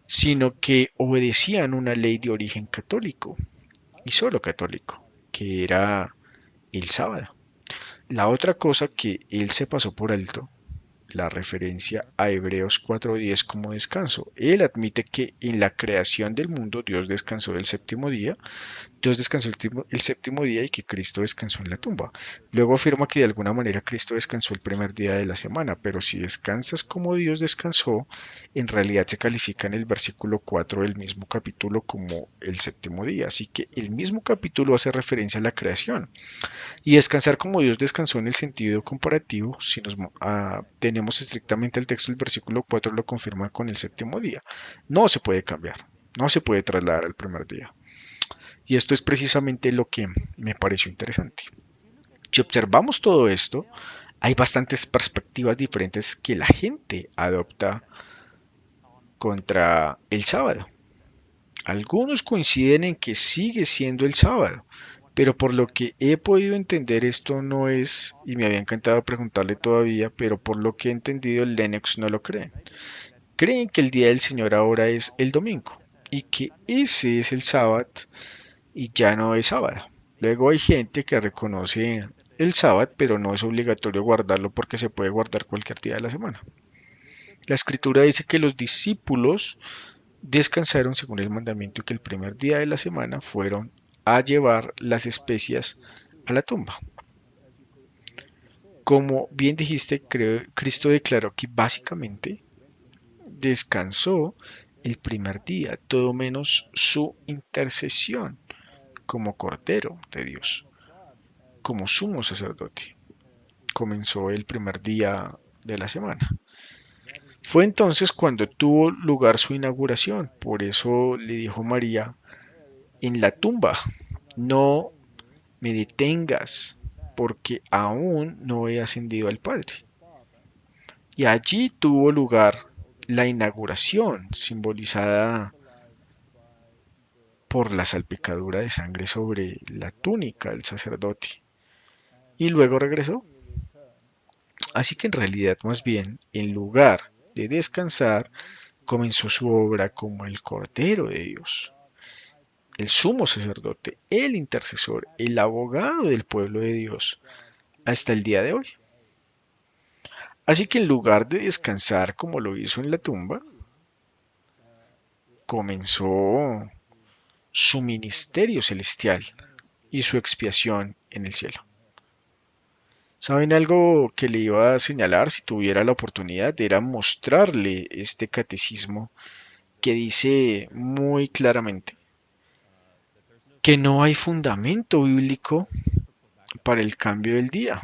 sino que obedecían una ley de origen católico y solo católico, que era el sábado. La otra cosa que él se pasó por alto, la referencia a Hebreos 4:10 como descanso. Él admite que en la creación del mundo Dios descansó el séptimo día, Dios descansó el séptimo día y que Cristo descansó en la tumba. Luego afirma que de alguna manera Cristo descansó el primer día de la semana, pero si descansas como Dios descansó, en realidad se califica en el versículo 4 del mismo capítulo como el séptimo día. Así que el mismo capítulo hace referencia a la creación. Y descansar como Dios descansó en el sentido comparativo, si nos tenemos estrictamente el texto del versículo 4 lo confirma con el séptimo día. No se puede cambiar, no se puede trasladar al primer día. Y esto es precisamente lo que me pareció interesante. Si observamos todo esto, hay bastantes perspectivas diferentes que la gente adopta contra el sábado. Algunos coinciden en que sigue siendo el sábado, pero por lo que he podido entender esto no es, y me había encantado preguntarle todavía, pero por lo que he entendido Lennox no lo creen. Creen que el día del Señor ahora es el domingo y que ese es el sábado y ya no es sábado. Luego hay gente que reconoce el sábado, pero no es obligatorio guardarlo porque se puede guardar cualquier día de la semana. La escritura dice que los discípulos descansaron según el mandamiento y que el primer día de la semana fueron a llevar las especias a la tumba. Como bien dijiste, Cristo declaró que básicamente descansó el primer día, todo menos su intercesión como Cordero de Dios, como sumo sacerdote. Comenzó el primer día de la semana. Fue entonces cuando tuvo lugar su inauguración. Por eso le dijo María en la tumba, no me detengas, porque aún no he ascendido al Padre. Y allí tuvo lugar la inauguración, simbolizada por la salpicadura de sangre sobre la túnica del sacerdote. Y luego regresó. Así que en realidad, más bien, en lugar de descansar, comenzó su obra como el Cordero de Dios, el sumo sacerdote, el intercesor, el abogado del pueblo de Dios, hasta el día de hoy. Así que en lugar de descansar como lo hizo en la tumba, comenzó su ministerio celestial y su expiación en el cielo. ¿Saben algo que le iba a señalar si tuviera la oportunidad? Era mostrarle este catecismo que dice muy claramente que no hay fundamento bíblico para el cambio del día.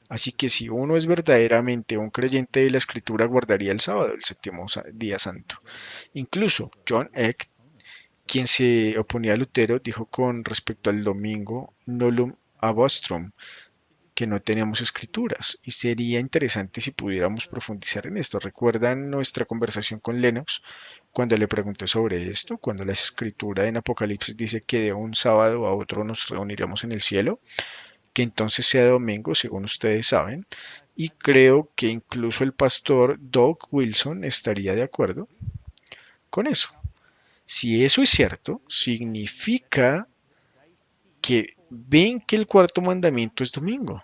Así que si uno es verdaderamente un creyente de la Escritura, guardaría el sábado, el séptimo día santo. Incluso John Eck, quien se oponía a Lutero, dijo con respecto al domingo nullum abastrum, que no teníamos escrituras y sería interesante si pudiéramos profundizar en esto. ¿Recuerdan nuestra conversación con Lennox cuando le pregunté sobre esto? Cuando la escritura en Apocalipsis dice que de un sábado a otro nos reuniremos en el cielo, que entonces sea domingo, según ustedes saben, y creo que incluso el pastor Doug Wilson estaría de acuerdo con eso. Si eso es cierto, significa que ven que el cuarto mandamiento es domingo.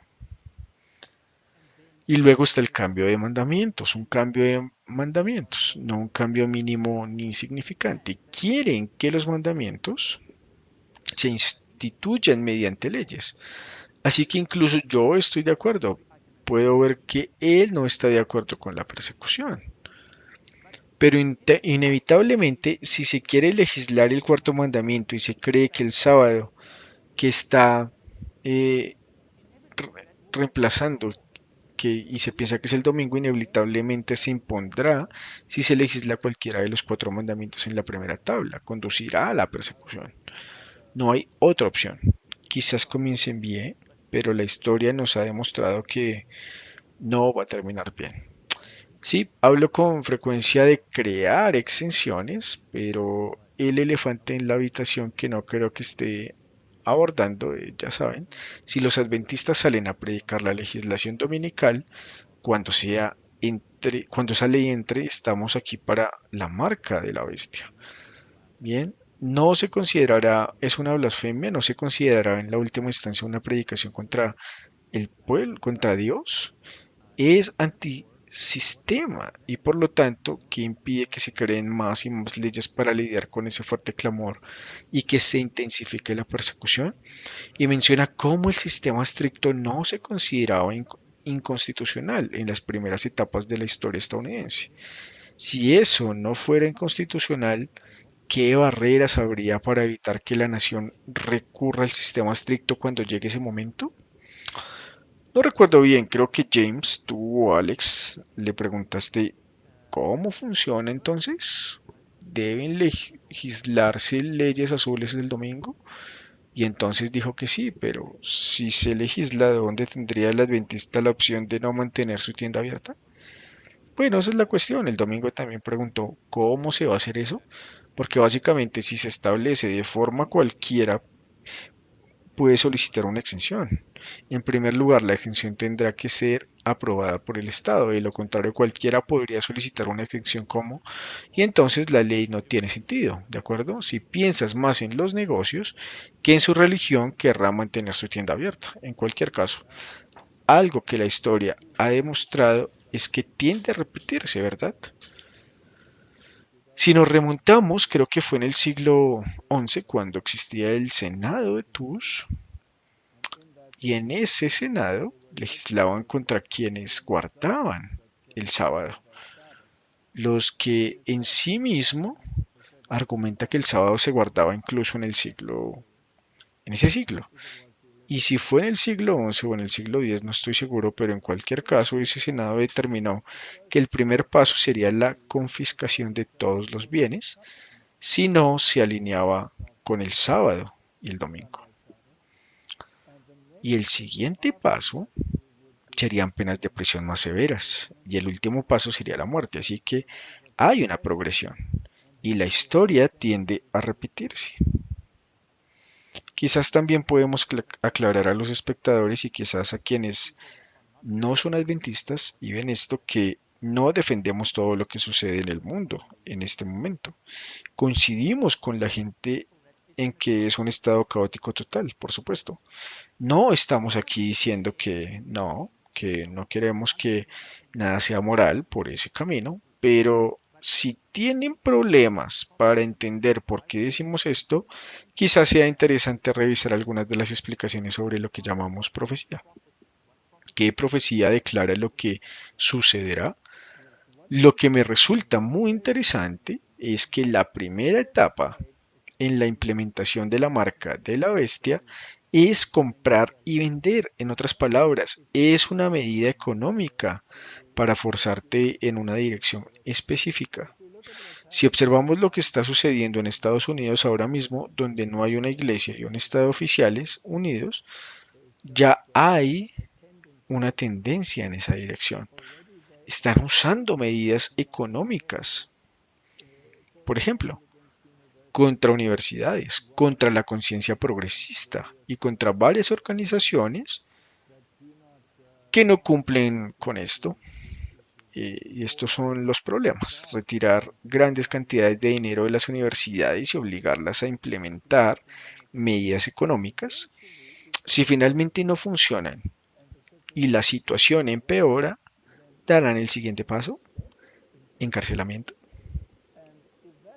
Y luego está el cambio de mandamientos, un cambio de mandamientos, no un cambio mínimo ni insignificante. Quieren que los mandamientos se instituyan mediante leyes. Así que incluso yo estoy de acuerdo. Puedo ver que él no está de acuerdo con la persecución. Pero inevitablemente, si se quiere legislar el cuarto mandamiento y se cree que el sábado que está eh, reemplazando y se piensa que es el domingo, inevitablemente se impondrá si se legisla cualquiera de los cuatro mandamientos en la primera tabla, conducirá a la persecución. No hay otra opción. Quizás comiencen bien, pero la historia nos ha demostrado que no va a terminar bien. Sí, hablo con frecuencia de crear exenciones, pero el elefante en la habitación que no creo que esté abordando, ya saben, si los adventistas salen a predicar la legislación dominical, cuando esa ley entre, estamos aquí para la marca de la bestia. Bien, no se considerará, es una blasfemia, no se considerará en la última instancia una predicación contra el pueblo, contra Dios. Es sistema y por lo tanto que impide que se creen más y más leyes para lidiar con ese fuerte clamor y que se intensifique la persecución, y menciona cómo el sistema estricto no se consideraba inconstitucional en las primeras etapas de la historia estadounidense. Si eso no fuera inconstitucional, ¿qué barreras habría para evitar que la nación recurra al sistema estricto cuando llegue ese momento? No recuerdo bien, creo que James, tú o Alex le preguntaste cómo funciona entonces. ¿Deben legislarse leyes azules el domingo? Y entonces dijo que sí, pero si se legisla, ¿dónde tendría el adventista la opción de no mantener su tienda abierta? Bueno, esa es la cuestión. El domingo también preguntó cómo se va a hacer eso, porque básicamente si se establece de forma cualquiera puede solicitar una exención. En primer lugar, la exención tendrá que ser aprobada por el Estado, de lo contrario cualquiera podría solicitar una exención como, y entonces la ley no tiene sentido, ¿de acuerdo? Si piensas más en los negocios que en su religión, querrá mantener su tienda abierta. En cualquier caso, algo que la historia ha demostrado es que tiende a repetirse, ¿verdad? Si nos remontamos, creo que fue en el siglo XI cuando existía el Senado de Tours, y en ese Senado legislaban contra quienes guardaban el sábado, los que en sí mismo argumenta que el sábado se guardaba incluso en ese siglo. Y si fue en el siglo XI o en el siglo X, no estoy seguro, pero en cualquier caso ese Senado determinó que el primer paso sería la confiscación de todos los bienes si no se alineaba con el sábado y el domingo. Y el siguiente paso serían penas de prisión más severas y el último paso sería la muerte. Así que hay una progresión y la historia tiende a repetirse. Quizás también podemos aclarar a los espectadores y quizás a quienes no son adventistas y ven esto que no defendemos todo lo que sucede en el mundo en este momento. Coincidimos con la gente en que es un estado caótico total, por supuesto. No estamos aquí diciendo que no queremos que nada sea moral por ese camino, pero si tienen problemas para entender por qué decimos esto, quizás sea interesante revisar algunas de las explicaciones sobre lo que llamamos profecía. ¿Qué profecía declara lo que sucederá? Lo que me resulta muy interesante es que la primera etapa en la implementación de la marca de la bestia es comprar y vender. En otras palabras, es una medida económica para forzarte en una dirección específica. Si observamos lo que está sucediendo en Estados Unidos ahora mismo, donde no hay una iglesia y un estado oficiales unidos, ya hay una tendencia en esa dirección. Están usando medidas económicas, por ejemplo, contra universidades, contra la conciencia progresista y contra varias organizaciones que no cumplen con esto. Y estos son los problemas, retirar grandes cantidades de dinero de las universidades y obligarlas a implementar medidas económicas. Si finalmente no funcionan y la situación empeora, darán el siguiente paso, encarcelamiento.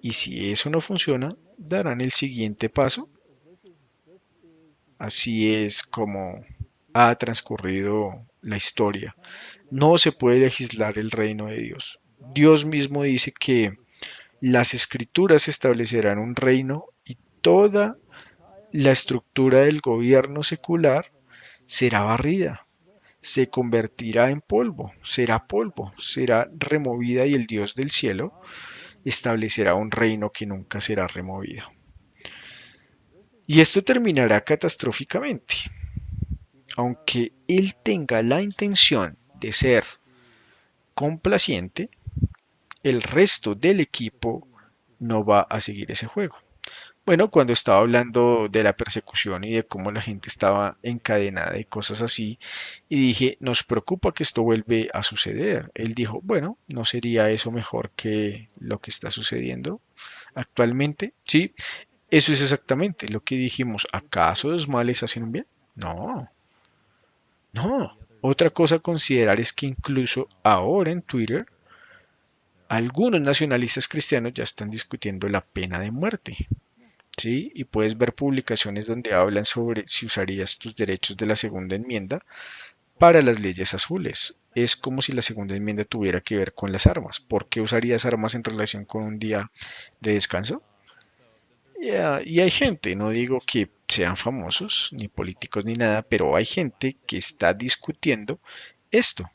Y si eso no funciona, darán el siguiente paso. Así es como ha transcurrido la historia. No se puede legislar el reino de Dios. Dios mismo dice que las escrituras establecerán un reino y toda la estructura del gobierno secular será barrida, se convertirá en polvo, será removida y el Dios del cielo establecerá un reino que nunca será removido. Y esto terminará catastróficamente. Aunque él tenga la intención de ser complaciente, el resto del equipo no va a seguir ese juego. Bueno, cuando estaba hablando de la persecución y de cómo la gente estaba encadenada y cosas así, y dije, nos preocupa que esto vuelve a suceder. Él dijo, bueno, ¿no sería eso mejor que lo que está sucediendo actualmente? Sí, eso es exactamente lo que dijimos. ¿Acaso los males hacen un bien? No, no. Otra cosa a considerar es que incluso ahora en Twitter, algunos nacionalistas cristianos ya están discutiendo la pena de muerte. ¿Sí? Y puedes ver publicaciones donde hablan sobre si usarías tus derechos de la segunda enmienda para las leyes azules. Es como si la segunda enmienda tuviera que ver con las armas. ¿Por qué usarías armas en relación con un día de descanso? Y hay gente, no digo que sean famosos, ni políticos, ni nada, pero hay gente que está discutiendo esto.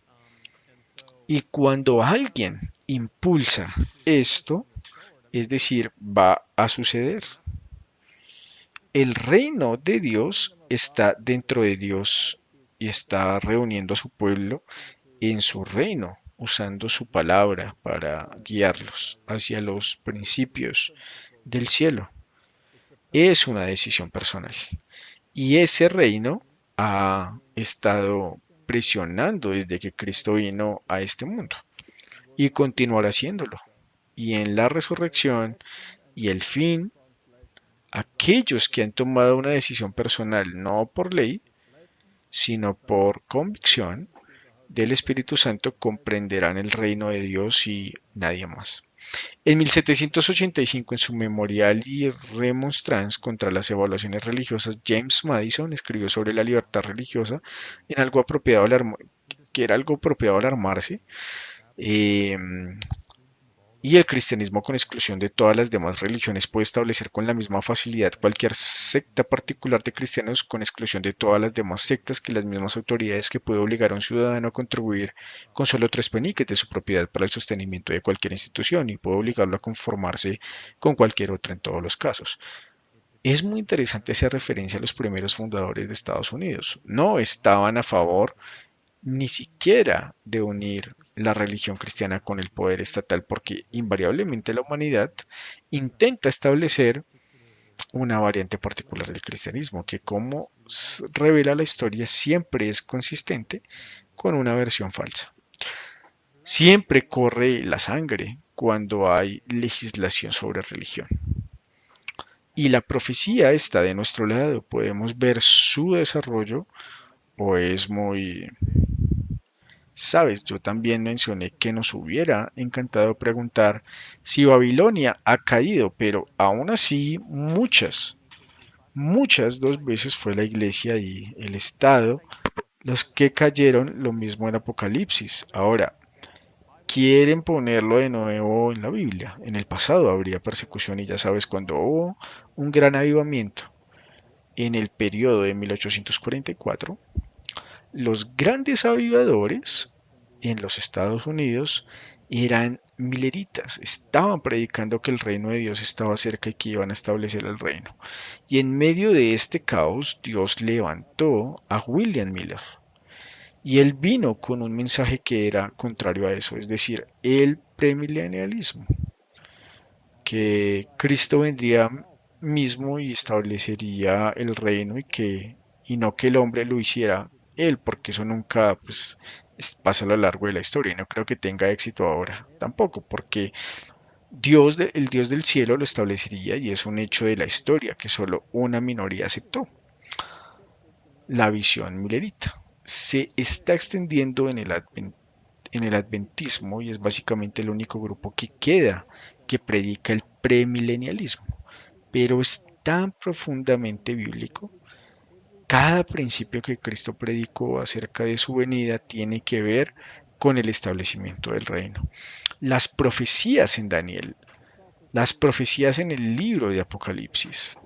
Y cuando alguien impulsa esto, es decir, va a suceder. El reino de Dios está dentro de Dios y está reuniendo a su pueblo en su reino, usando su palabra para guiarlos hacia los principios del cielo. Es una decisión personal. Y ese reino ha estado presionando desde que Cristo vino a este mundo y continuará haciéndolo. Y en la resurrección y el fin, aquellos que han tomado una decisión personal, no por ley, sino por convicción del Espíritu Santo, comprenderán el reino de Dios y nadie más. En 1785, en su memorial y remonstrance contra las evaluaciones religiosas, James Madison escribió sobre la libertad religiosa en algo apropiado que era algo apropiado alarmarse, eh, y el cristianismo, con exclusión de todas las demás religiones, puede establecer con la misma facilidad cualquier secta particular de cristianos, con exclusión de todas las demás sectas, que las mismas autoridades que puede obligar a un ciudadano a contribuir con solo 3 peniques de su propiedad para el sostenimiento de cualquier institución, y puede obligarlo a conformarse con cualquier otra en todos los casos. Es muy interesante hacer referencia a los primeros fundadores de Estados Unidos. No estaban a favor ni siquiera de unir la religión cristiana con el poder estatal, porque invariablemente la humanidad intenta establecer una variante particular del cristianismo, que, como revela la historia, siempre es consistente con una versión falsa. Siempre corre la sangre cuando hay legislación sobre religión. Y la profecía está de nuestro lado. Podemos ver su desarrollo, o es muy... Sabes, yo también mencioné que nos hubiera encantado preguntar si Babilonia ha caído, pero aún así muchas 2 veces fue la iglesia y el Estado los que cayeron, lo mismo en Apocalipsis. Ahora, quieren ponerlo de nuevo en la Biblia. En el pasado habría persecución, y ya sabes, cuando hubo un gran avivamiento en el periodo de 1844, los grandes avivadores en los Estados Unidos eran mileritas, estaban predicando que el reino de Dios estaba cerca y que iban a establecer el reino. Y en medio de este caos, Dios levantó a William Miller. Y él vino con un mensaje que era contrario a eso, es decir, el premilenialismo, que Cristo vendría mismo y establecería el reino, y no que el hombre lo hiciera él, porque eso nunca pues pasa a lo largo de la historia, y no creo que tenga éxito ahora tampoco, porque el Dios del cielo lo establecería, y es un hecho de la historia que solo una minoría aceptó. La visión milerita se está extendiendo en el adventismo, y es básicamente el único grupo que queda que predica el premilenialismo, pero es tan profundamente bíblico. Cada principio que Cristo predicó acerca de su venida tiene que ver con el establecimiento del reino. Las profecías en Daniel, las profecías en el libro de Apocalipsis,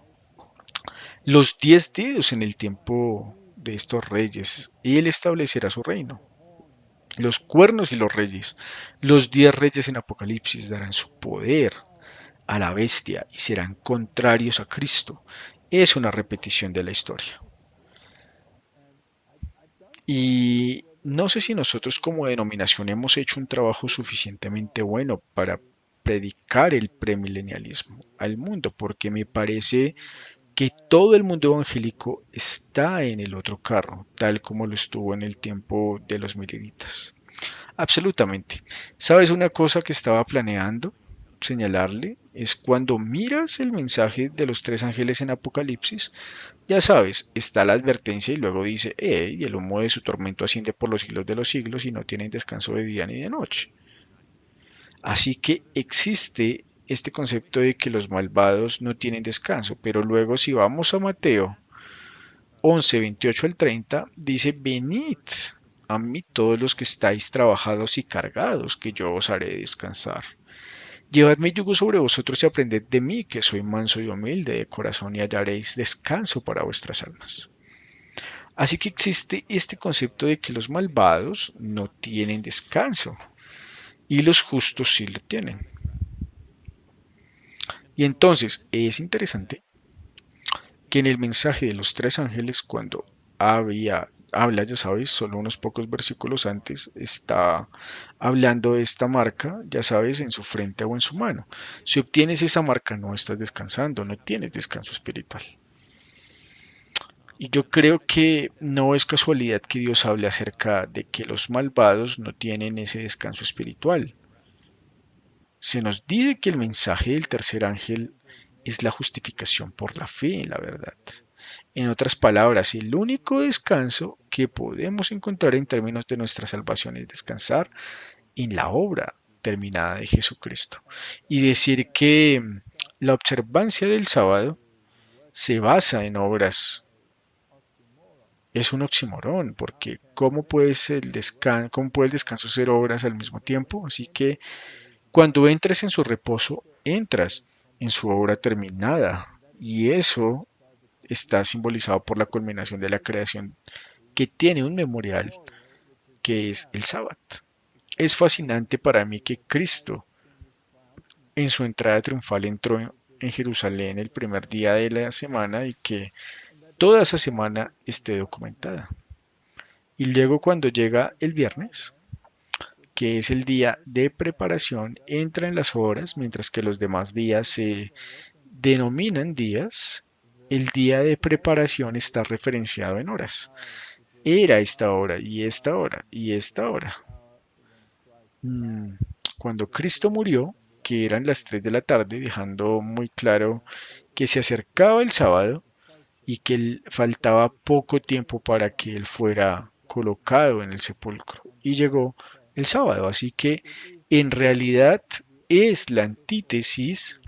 los 10 dedos en el tiempo de estos reyes, él establecerá su reino. Los cuernos y los reyes, los 10 reyes en Apocalipsis darán su poder a la bestia y serán contrarios a Cristo. Es una repetición de la historia. Y no sé si nosotros como denominación hemos hecho un trabajo suficientemente bueno para predicar el premilenialismo al mundo, porque me parece que todo el mundo evangélico está en el otro carro, tal como lo estuvo en el tiempo de los mileritas. Absolutamente. ¿Sabes una cosa que estaba planeando? señalarle es cuando miras el mensaje de los tres ángeles en Apocalipsis, ya sabes, está la advertencia y luego dice, y el humo de su tormento asciende por los siglos de los siglos y no tienen descanso de día ni de noche. Así que existe este concepto de que los malvados no tienen descanso, pero luego si vamos a Mateo 11, 28 al 30, dice, venid a mí todos los que estáis trabajados y cargados, que yo os haré descansar. Llevad mi yugo sobre vosotros y aprended de mí, que soy manso y humilde de corazón, y hallaréis descanso para vuestras almas. Así que existe este concepto de que los malvados no tienen descanso y los justos sí lo tienen. Y entonces es interesante que en el mensaje de los tres ángeles, cuando habla, ya sabes, solo unos pocos versículos antes, está hablando de esta marca, ya sabes, en su frente o en su mano. Si obtienes esa marca, no estás descansando, no tienes descanso espiritual. Y yo creo que no es casualidad que Dios hable acerca de que los malvados no tienen ese descanso espiritual. Se nos dice que el mensaje del tercer ángel es la justificación por la fe en la verdad. En otras palabras, el único descanso que podemos encontrar en términos de nuestra salvación es descansar en la obra terminada de Jesucristo. Y decir que la observancia del sábado se basa en obras es un oxímoron, porque ¿cómo puede el descanso ser obras al mismo tiempo? Así que cuando entres en su reposo, entras en su obra terminada. Y eso está simbolizado por la culminación de la creación que tiene un memorial que es el sábado. Es fascinante para mí que Cristo en su entrada triunfal entró en Jerusalén el primer día de la semana y que toda esa semana esté documentada. Y luego cuando llega el viernes, que es el día de preparación, entra en las horas, mientras que los demás días se denominan días. El día de preparación está referenciado en horas. Era esta hora y esta hora y esta hora. Mm, Cuando Cristo murió, que eran las 3 de la tarde, dejando muy claro que se acercaba el sábado y que faltaba poco tiempo para que él fuera colocado en el sepulcro. Y llegó el sábado, así que en realidad es la antítesis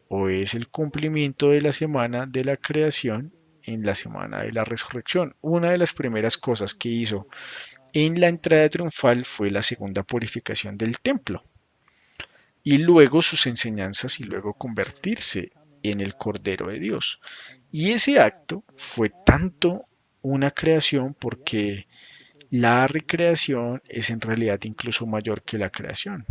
o es el cumplimiento de la semana de la creación en la semana de la resurrección. Una de las primeras cosas que hizo en la entrada triunfal fue la segunda purificación del templo y luego sus enseñanzas y luego convertirse en el Cordero de Dios. Y ese acto fue tanto una creación porque la recreación es en realidad incluso mayor que la creación.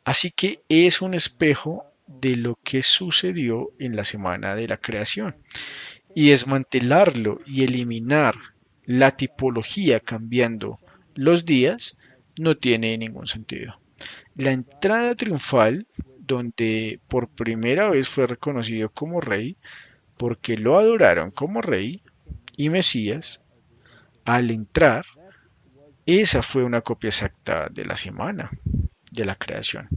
Así que es un espejo de lo que sucedió en la semana de la creación. Y desmantelarlo y eliminar la tipología cambiando los días no tiene ningún sentido. La entrada triunfal, donde por primera vez fue reconocido como rey, porque lo adoraron como rey y Mesías, al entrar, esa fue una copia exacta de la semana de la creación.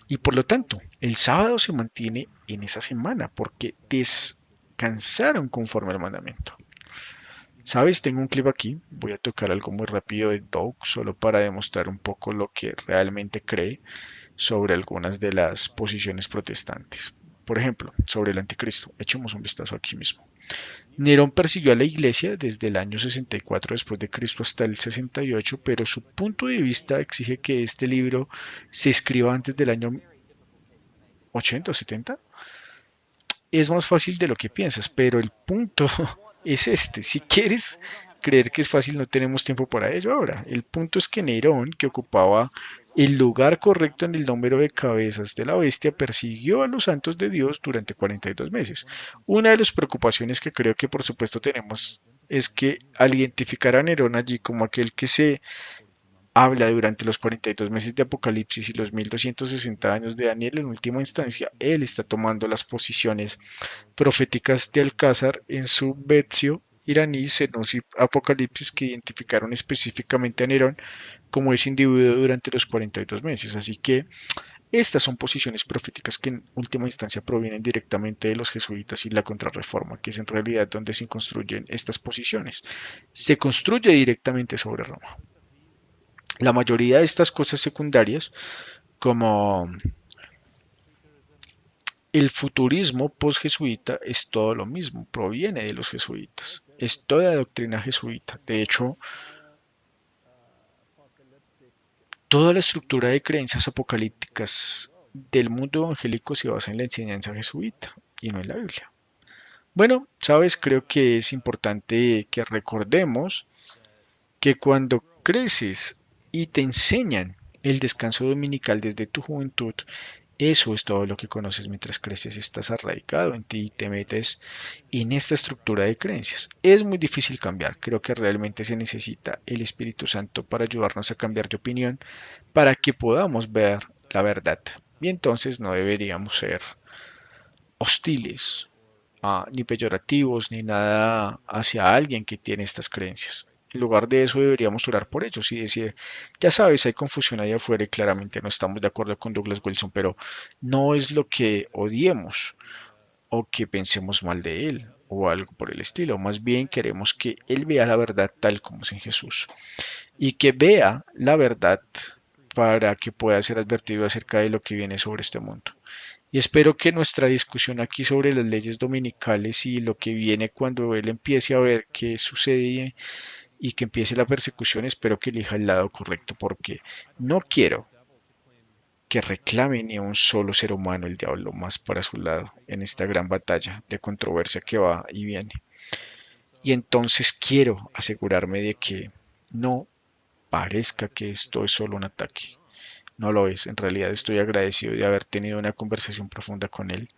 Y por lo tanto, el sábado se mantiene en esa semana porque descansaron conforme al mandamiento. Sabes, tengo un clip aquí, voy a tocar algo muy rápido de Doug solo para demostrar un poco lo que realmente cree sobre algunas de las posiciones protestantes. Por ejemplo, sobre el anticristo. Echemos un vistazo aquí mismo. Nerón persiguió a la iglesia desde el año 64 después de Cristo hasta el 68, pero su punto de vista exige que este libro se escriba antes del año 80 o 70. Es más fácil de lo que piensas, pero el punto es este. Si quieres creer que es fácil, no tenemos tiempo para ello ahora. El punto es que Nerón, que ocupaba el lugar correcto en el número de cabezas de la bestia, persiguió a los santos de Dios durante 42 meses. Una de las preocupaciones que creo que por supuesto tenemos es que al identificar a Nerón allí como aquel que se habla durante los 42 meses de Apocalipsis y los 1260 años de Daniel, en última instancia, él está tomando las posiciones proféticas de Alcázar en su Bezio iraní, Senus y Apocalipsis que identificaron específicamente a Nerón como ese individuo durante los 42 meses. Así que estas son posiciones proféticas que en última instancia provienen directamente de los jesuitas y la Contrarreforma, que es en realidad donde se construyen estas posiciones. Se construye directamente sobre Roma. La mayoría de estas cosas secundarias, como el futurismo post-jesuita, es todo lo mismo, proviene de los jesuitas, es toda doctrina jesuita. De hecho, toda la estructura de creencias apocalípticas del mundo evangélico se basa en la enseñanza jesuita y no en la Biblia. Bueno, sabes, creo que es importante que recordemos que cuando creces y te enseñan el descanso dominical desde tu juventud, eso es todo lo que conoces mientras creces, estás arraigado en ti y te metes en esta estructura de creencias. Es muy difícil cambiar, creo que realmente se necesita el Espíritu Santo para ayudarnos a cambiar de opinión, para que podamos ver la verdad. Y entonces no deberíamos ser hostiles, ni peyorativos, ni nada hacia alguien que tiene estas creencias. En lugar de eso deberíamos orar por ellos y decir, ya sabes, hay confusión allá afuera y claramente no estamos de acuerdo con Douglas Wilson, pero no es lo que odiemos o que pensemos mal de él o algo por el estilo. Más bien queremos que él vea la verdad tal como es en Jesús y que vea la verdad para que pueda ser advertido acerca de lo que viene sobre este mundo. Y espero que nuestra discusión aquí sobre las leyes dominicales y lo que viene cuando él empiece a ver qué sucede y que empiece la persecución, espero que elija el lado correcto, porque no quiero que reclame ni a un solo ser humano el diablo más para su lado en esta gran batalla de controversia que va y viene. Y entonces quiero asegurarme de que no parezca que esto es solo un ataque. No lo es, en realidad estoy agradecido de haber tenido una conversación profunda con él,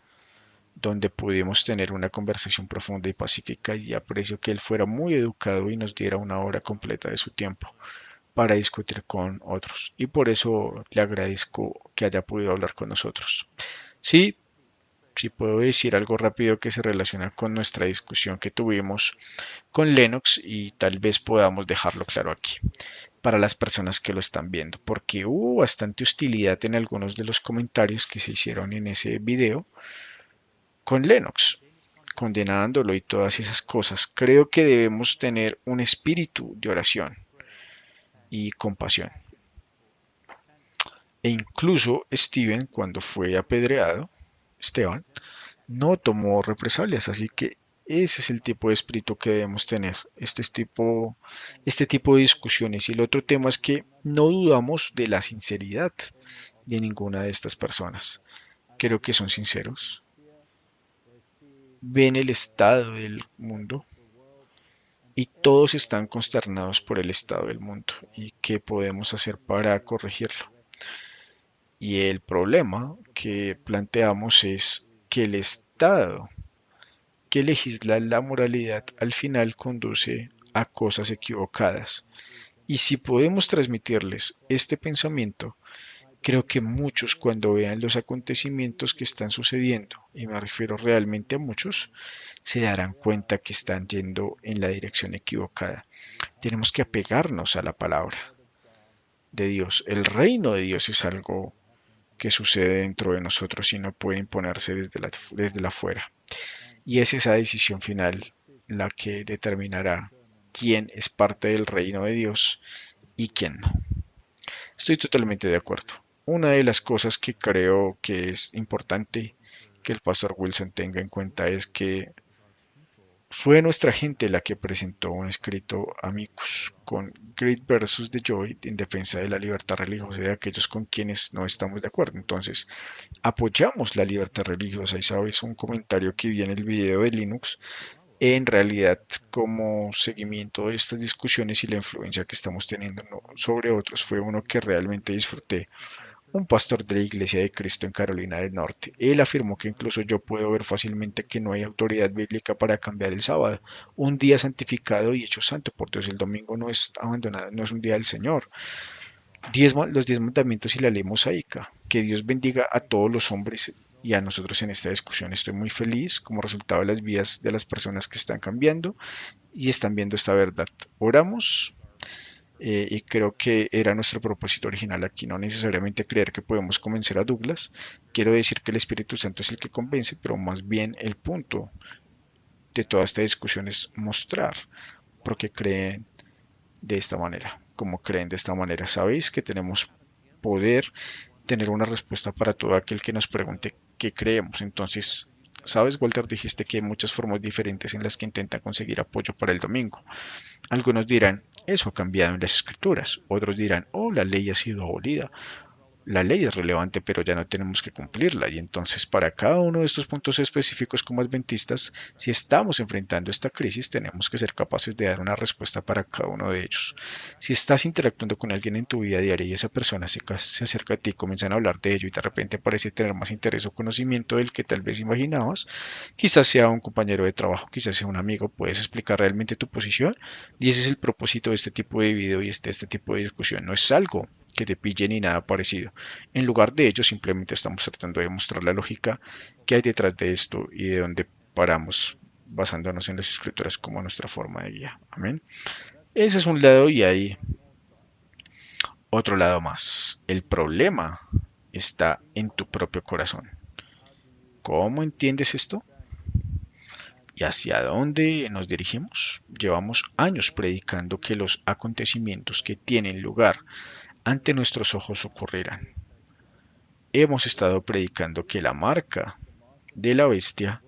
donde pudimos tener una conversación profunda y pacífica, y aprecio que él fuera muy educado y nos diera una hora completa de su tiempo para discutir con otros. Y por eso le agradezco que haya podido hablar con nosotros. Sí, sí puedo decir algo rápido que se relaciona con nuestra discusión que tuvimos con Lennox y tal vez podamos dejarlo claro aquí para las personas que lo están viendo, porque hubo bastante hostilidad en algunos de los comentarios que se hicieron en ese video con Lennox, condenándolo y todas esas cosas. Creo que debemos tener un espíritu de oración y compasión. E incluso Steven, cuando fue apedreado, Esteban, no tomó represalias, así que ese es el tipo de espíritu que debemos tener, este tipo de discusiones. Y el otro tema es que no dudamos de la sinceridad de ninguna de estas personas. Creo que son sinceros, ven el estado del mundo y todos están consternados por el estado del mundo y qué podemos hacer para corregirlo. Y el problema que planteamos es que el Estado que legisla la moralidad al final conduce a cosas equivocadas. Y si podemos transmitirles este pensamiento, creo que muchos cuando vean los acontecimientos que están sucediendo, y me refiero realmente a muchos, se darán cuenta que están yendo en la dirección equivocada. Tenemos que apegarnos a la palabra de Dios. El reino de Dios es algo que sucede dentro de nosotros y no puede imponerse desde la fuera. Y es esa decisión final la que determinará quién es parte del reino de Dios y quién no. Estoy totalmente de acuerdo. Una de las cosas que creo que es importante que el pastor Wilson tenga en cuenta es que fue nuestra gente la que presentó un escrito amicus con Greed versus the Joy en defensa de la libertad religiosa de aquellos con quienes no estamos de acuerdo. Entonces, apoyamos la libertad religiosa y sabes, un comentario que vi en el video de Linux, en realidad como seguimiento de estas discusiones y la influencia que estamos teniendo sobre otros, fue uno que realmente disfruté. Un pastor de la Iglesia de Cristo en Carolina del Norte. Él afirmó que incluso yo puedo ver fácilmente que no hay autoridad bíblica para cambiar el sábado, un día santificado y hecho santo por Dios. El domingo no es abandonado, no es un día del Señor. Los 10 mandamientos y la ley mosaica. Que Dios bendiga a todos los hombres y a nosotros en esta discusión. Estoy muy feliz como resultado de las vidas de las personas que están cambiando y están viendo esta verdad. Oramos y creo que era nuestro propósito original aquí, no necesariamente creer que podemos convencer a Douglas. Quiero decir que el Espíritu Santo es el que convence, pero más bien el punto de toda esta discusión es mostrar por qué creen de esta manera, cómo creen de esta manera. Sabéis que tenemos poder tener una respuesta para todo aquel que nos pregunte qué creemos. Entonces, sabes, Walter, dijiste que hay muchas formas diferentes en las que intentan conseguir apoyo para el domingo. Algunos dirán, eso ha cambiado en las escrituras. Otros dirán, oh, la ley ha sido abolida. La ley es relevante, pero ya no tenemos que cumplirla. Y entonces, para cada uno de estos puntos específicos como adventistas, si estamos enfrentando esta crisis, tenemos que ser capaces de dar una respuesta para cada uno de ellos. Si estás interactuando con alguien en tu vida diaria y esa persona se acerca a ti, comienzan a hablar de ello y de repente parece tener más interés o conocimiento del que tal vez imaginabas, quizás sea un compañero de trabajo, quizás sea un amigo, puedes explicar realmente tu posición y ese es el propósito de este tipo de video y este tipo de discusión. No es algo que te pille ni nada parecido. En lugar de ello, simplemente estamos tratando de mostrar la lógica que hay detrás de esto y de dónde paramos basándonos en las escrituras como nuestra forma de guía. Amén. Ese es un lado y hay otro lado más. El problema está en tu propio corazón. ¿Cómo entiendes esto? ¿Y hacia dónde nos dirigimos? Llevamos años predicando que los acontecimientos que tienen lugar ante nuestros ojos ocurrirán. Hemos estado predicando que la marca de la bestia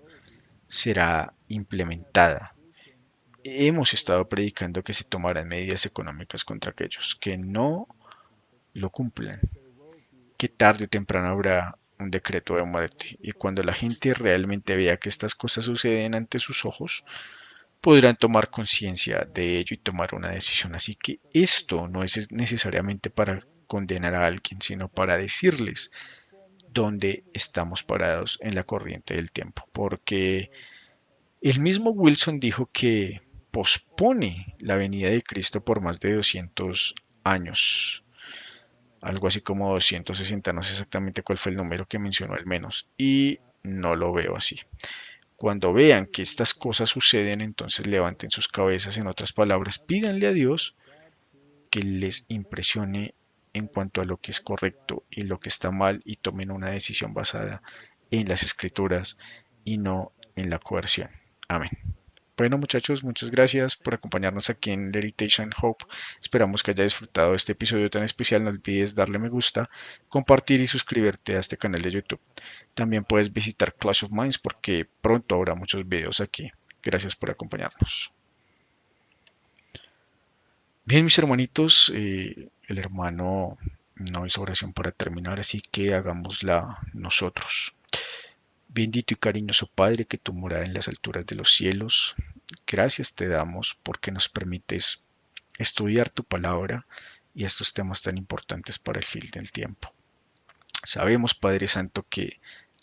será implementada. Hemos estado predicando que se tomarán medidas económicas contra aquellos que no lo cumplan, que tarde o temprano habrá un decreto de muerte. Y cuando la gente realmente vea que estas cosas suceden ante sus ojos, podrán tomar conciencia de ello y tomar una decisión. Así que esto no es necesariamente para condenar a alguien, sino para decirles dónde estamos parados en la corriente del tiempo. Porque el mismo Wilson dijo que pospone la venida de Cristo por más de 200 años, algo así como 260, no sé exactamente cuál fue el número que mencionó al menos, y no lo veo así. Cuando vean que estas cosas suceden, entonces levanten sus cabezas, en otras palabras, pídanle a Dios que les impresione en cuanto a lo que es correcto y lo que está mal y tomen una decisión basada en las escrituras y no en la coerción. Amén. Bueno, muchachos, muchas gracias por acompañarnos aquí en Heritage and Hope. Esperamos que haya disfrutado de este episodio tan especial. No olvides darle me gusta, compartir y suscribirte a este canal de YouTube. También puedes visitar Clash of Minds porque pronto habrá muchos videos aquí. Gracias por acompañarnos. Bien, mis hermanitos, el hermano no hizo oración para terminar, así que hagámosla nosotros. Bendito y cariñoso Padre que tú moras en las alturas de los cielos, gracias te damos porque nos permites estudiar tu palabra y estos temas tan importantes para el fin del tiempo. Sabemos, Padre Santo, que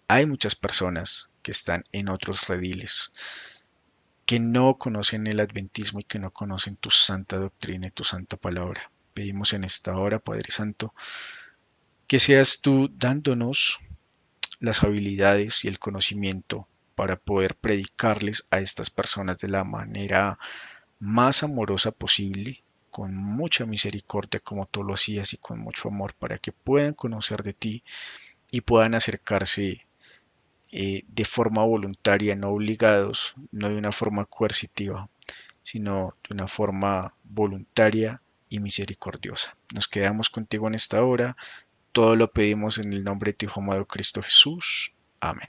hay muchas personas que están en otros rediles, que no conocen el adventismo y que no conocen tu santa doctrina y tu santa palabra. Pedimos en esta hora, Padre Santo, que seas tú dándonos las habilidades y el conocimiento para poder predicarles a estas personas de la manera más amorosa posible, con mucha misericordia como tú lo hacías y con mucho amor, para que puedan conocer de ti y puedan acercarse de forma voluntaria, no obligados, no de una forma coercitiva, sino de una forma voluntaria y misericordiosa. Nos quedamos contigo en esta hora. Todo lo pedimos en el nombre de tu Hijo amado Cristo Jesús. Amén.